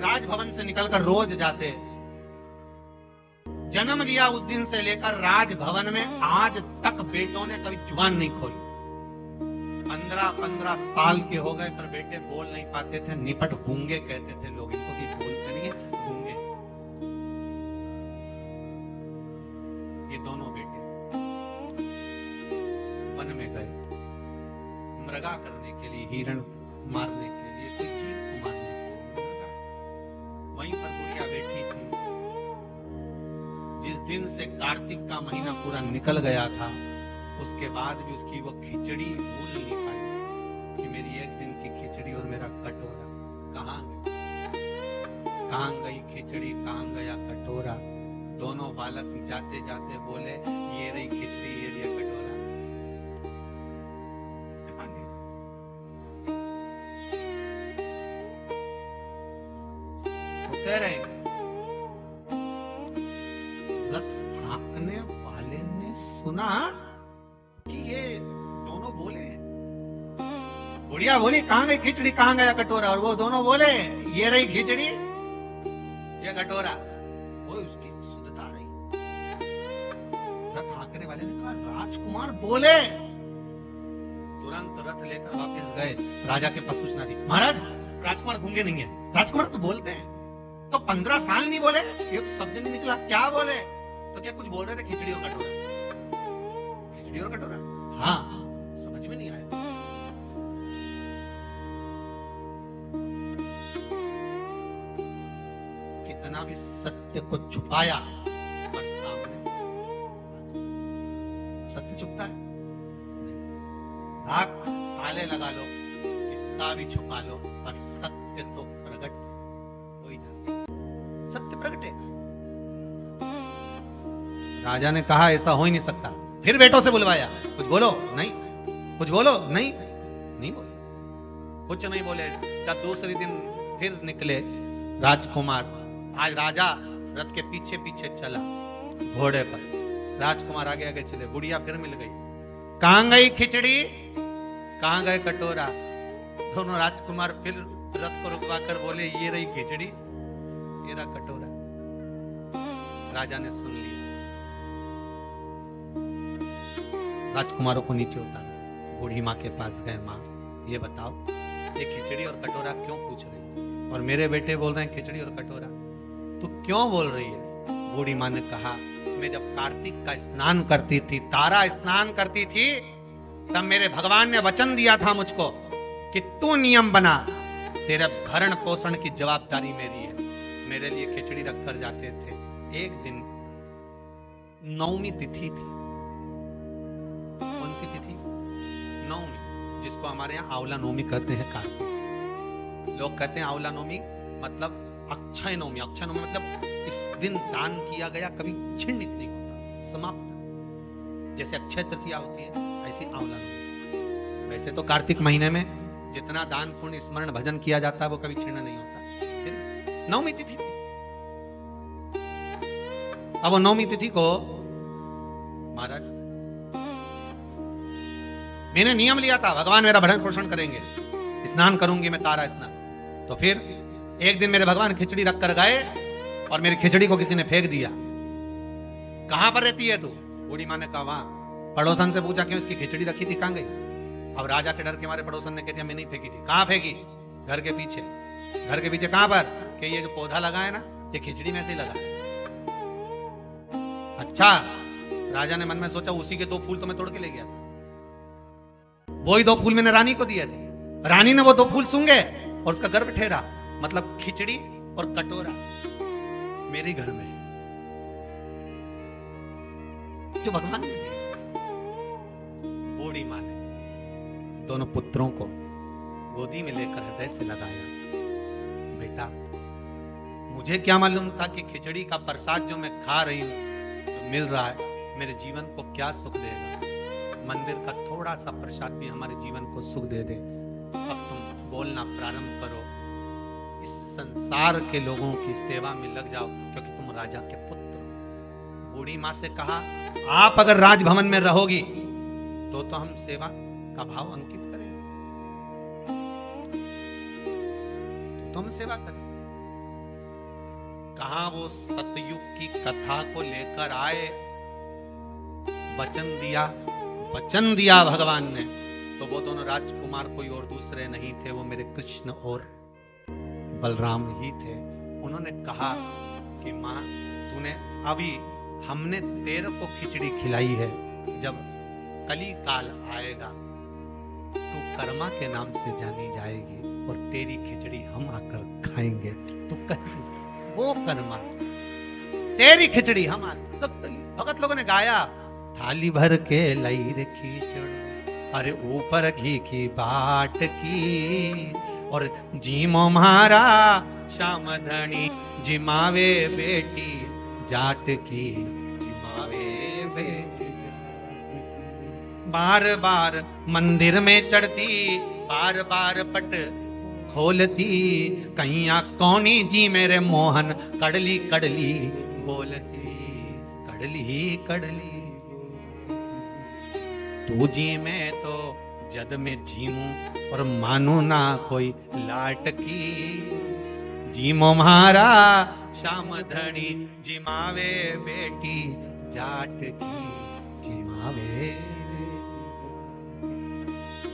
राजभवन से निकलकर रोज जाते। जन्म लिया उस दिन से लेकर राजभवन में आज तक बेटों ने कभी जुबान नहीं खोली। 15-15 साल के हो गए पर बेटे बोल नहीं पाते थे, निपट गूंगे कहते थे लोग इनको, कि बोलते नहीं है, गूंगे। ये दोनों बेटे वन में गए मृगा करने के लिए, हिरण मारने के लिए, कोई चील को मारने के लिए। वहीं पर बुढ़िया बैठी थी। जिस दिन से कार्तिक का महीना पूरा निकल गया था, उसके बाद भी उसकी वो खिचड़ी भूल नहीं पाई थी कि मेरी एक दिन की खिचड़ी और मेरा कटोरा कहाँ गया, कहाँ गई खिचड़ी, कहाँ गया कटोरा। दोनों बालक जाते जाते बोले ये रही खिचड़ी, ये रही कटोरा। कह रहे रथ हाँकने वाले ने सुना कि ये दोनों बोले। बुढ़िया बोली कहां गई खिचड़ी, कहां गया कटोरा, और वो दोनों बोले ये रही खिचड़ी, ये कटोरा। वो उसकी शुद्धता रही। रथ हाँकने वाले ने कहा राजकुमार बोले। तुरंत रथ लेकर वापस गए, राजा के पास सूचना दी, महाराज राजकुमार गूंगे नहीं है, राजकुमार तो बोलते हैं। तो 15 साल नहीं बोले, एक शब्द नहीं निकला, क्या बोले? तो क्या कुछ बोल रहे थे खिचड़ी और कटोरा, खिचड़ी और कटोरा? हाँ, समझ में नहीं आया। कितना भी सत्य को छुपाया पर सामने सत्य छुपता है नहीं। लंका भी छुपा लो पर सत्य तो प्रकट हो ही जाएगा, सत्य प्रकटेगा। राजा ने कहा ऐसा हो ही नहीं सकता, फिर बेटों से बुलवाया, कुछ बोलो नहीं, कुछ बोलो नहीं, नहीं बोले, कुछ नहीं बोले। जब दूसरे दिन फिर निकले राजकुमार, आज राजा रथ के पीछे पीछे चला घोड़े पर, राजकुमार आगे आगे चले, बुढ़िया फिर मिल गई, कहां गई खिचड़ी, कहां गए कटोरा। दोनों राजकुमार फिर रथ को रुकवा कर बोले ये रही खिचड़ी, ये रहा कटोरा। राजा ने सुन लिया, राजकुमारों को नीचे उतारा, बूढ़ी माँ के पास गए, माँ ये बताओ ये खिचड़ी और कटोरा क्यों पूछ रही है, और मेरे बेटे बोल रहे हैं खिचड़ी और कटोरा, तू क्यों बोल रही है। बूढ़ी माँ ने कहा मैं जब कार्तिक का स्नान करती थी, तारा स्नान करती थी, तब मेरे भगवान ने वचन दिया था मुझको कि तू नियम बना, तेरे भरण पोषण की जवाबदारी मेरी है। मेरे लिए खिचड़ी रख कर जाते थे। एक दिन नवमी तिथि थी, कौन सी तिथि, नवमी, जिसको हमारे यहाँ आंवला नवमी कहते हैं। कार्तिक लोग कहते हैं आंवला नवमी मतलब अक्षय नवमी, अक्षय नवमी मतलब इस दिन दान किया गया कभी छिन्नित नहीं होता, समाप्त, जैसे अक्षय तृतीया होती है ऐसी आंवला नवमी। वैसे तो कार्तिक महीने में जितना दान पुण्य स्मरण भजन किया जाता है वो कभी छिन्न नहीं होता। फिर नवमी तिथि, अब वो नवमी तिथि को महाराज मैंने नियम लिया था, भगवान मेरा भरण पोषण करेंगे, स्नान करूंगी मैं, तारा स्नान। तो फिर एक दिन मेरे भगवान खिचड़ी रख कर गए और मेरी खिचड़ी को किसी ने फेंक दिया। कहां पर रहती है तू, बूढ़ी माँ ने कहा वहां। पड़ोसन से पूछा क्यों, इसकी खिचड़ी रखी थी, कहां गई। अब राजा के डर के मारे पड़ोसन ने कह दिया मैं नहीं फेंकी थी। कहां फेंकी, घर के पीछे। घर के पीछे कहां पर, कि ये जो पौधा लगा है ना, ये खिचड़ी में से ही लगा है। अच्छा, राजा ने मन में सोचा उसी के 2 फूल तो मैं तोड़ के ले गया था, वही 2 फूल मैंने रानी को दिए थे, रानी ने वो 2 फूल सूंघे और उसका गर्भ ठहरा, मतलब खिचड़ी और कटोरा मेरे घर में जो भगवान ने दिया। बूढ़ी माँ ने दोनों पुत्रों को गोदी में लेकर हृदय से लगाया, बेटा मुझे क्या मालूम था कि खिचड़ी का प्रसाद जो मैं खा रही हूं, जो मिल रहा है, मेरे जीवन को क्या सुख देगा। मंदिर का थोड़ा सा प्रसाद भी हमारे जीवन को सुख दे दे। अब तुम बोलना प्रारंभ करो, इस संसार के लोगों की सेवा में लग जाओ, क्योंकि तुम राजा के पुत्र हो। बूढ़ी माँ से कहा आप अगर राजभवन में रहोगी तो हम सेवा का भाव अंकित करेंगे, तो हम सेवा करें। कहां वो सतयुग की कथा को लेकर आए, वचन दिया भगवान ने, तो वो दोनों राजकुमार कोई और दूसरे नहीं थे, वो मेरे कृष्ण और बलराम ही थे। उन्होंने कहा कि माँ तूने अभी, हमने तेरे को खिचड़ी खिलाई है, जब कली काल आएगा तू कर्मा के नाम से जानी जाएगी और तेरी खिचड़ी हम आकर खाएंगे। तो वो कर्मा, तेरी खिचड़ी हम आकर। तो भगत लोगों ने गाया, थाली भर के लाई रे खिचड़ी, अरे ऊपर घी की बाट की, और जीमो मारा श्याम धनी, जिमावे बेटी जाट की, जिमावे बेटी। बार बार मंदिर में चढ़ती, बार बार पट खोलती, कहिया कौनी जी मेरे मोहन, कड़ली कड़ली बोलती, कड़ली कड़ली। तू जी में तो जद में जीमू, और मानू ना कोई लाट की, जीमो मारा श्याम धनी, जिमावे बेटी जाट की, जिमावे।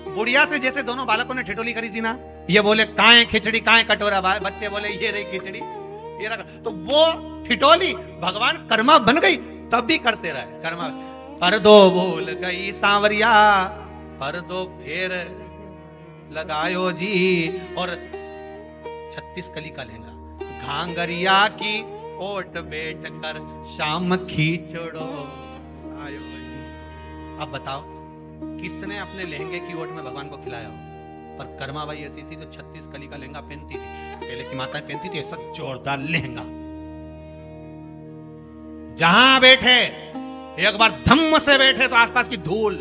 बुढ़िया से जैसे दोनों बालकों ने ठिठोली करी थी ना, ये बोले काहे खिचड़ी काहे कटोरा, बच्चे बोले ये रही खिचड़ी ये रखा, तो वो ठिठोली भगवान कर्मा बन गई, तब भी करते रहे कर्मा। पर दो भूल गई सांवरिया, पर दो फेर लगायो जी, और 36 कली का लहंगा, घांगरिया की ओट बैठ कर शाम खींचड़ो आयो जी। अब बताओ किसने अपने लहंगे की ओट में भगवान को खिलाया हो? पर कर्माबाई ऐसी थी जो 36 कली का लहंगा पहनती थी। पहले की माताएं पहनती थी ऐसा जोरदार लहंगा। जहां बैठे एक बार धम्म से बैठे तो आसपास की धूल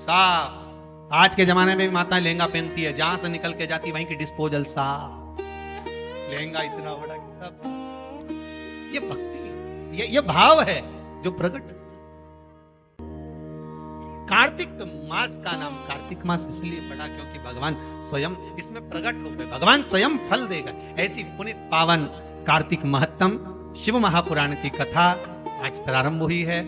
साफ। आज के जमाने में भी माताएं लहंगा पहनती है, जहां से निकल के जाती वहीं की डिस्पोजल साफ। लहंगा इतना बड़ा कि सब साफ। ये भक्ति है, ये भाव है जो प्रकट। कार्तिक मास का नाम कार्तिक मास इसलिए पड़ा क्योंकि भगवान स्वयं इसमें प्रकट हो गए, भगवान स्वयं फल देगा। ऐसी पुनित पावन कार्तिक महत्तम शिव महापुराण की कथा आज प्रारंभ हुई है।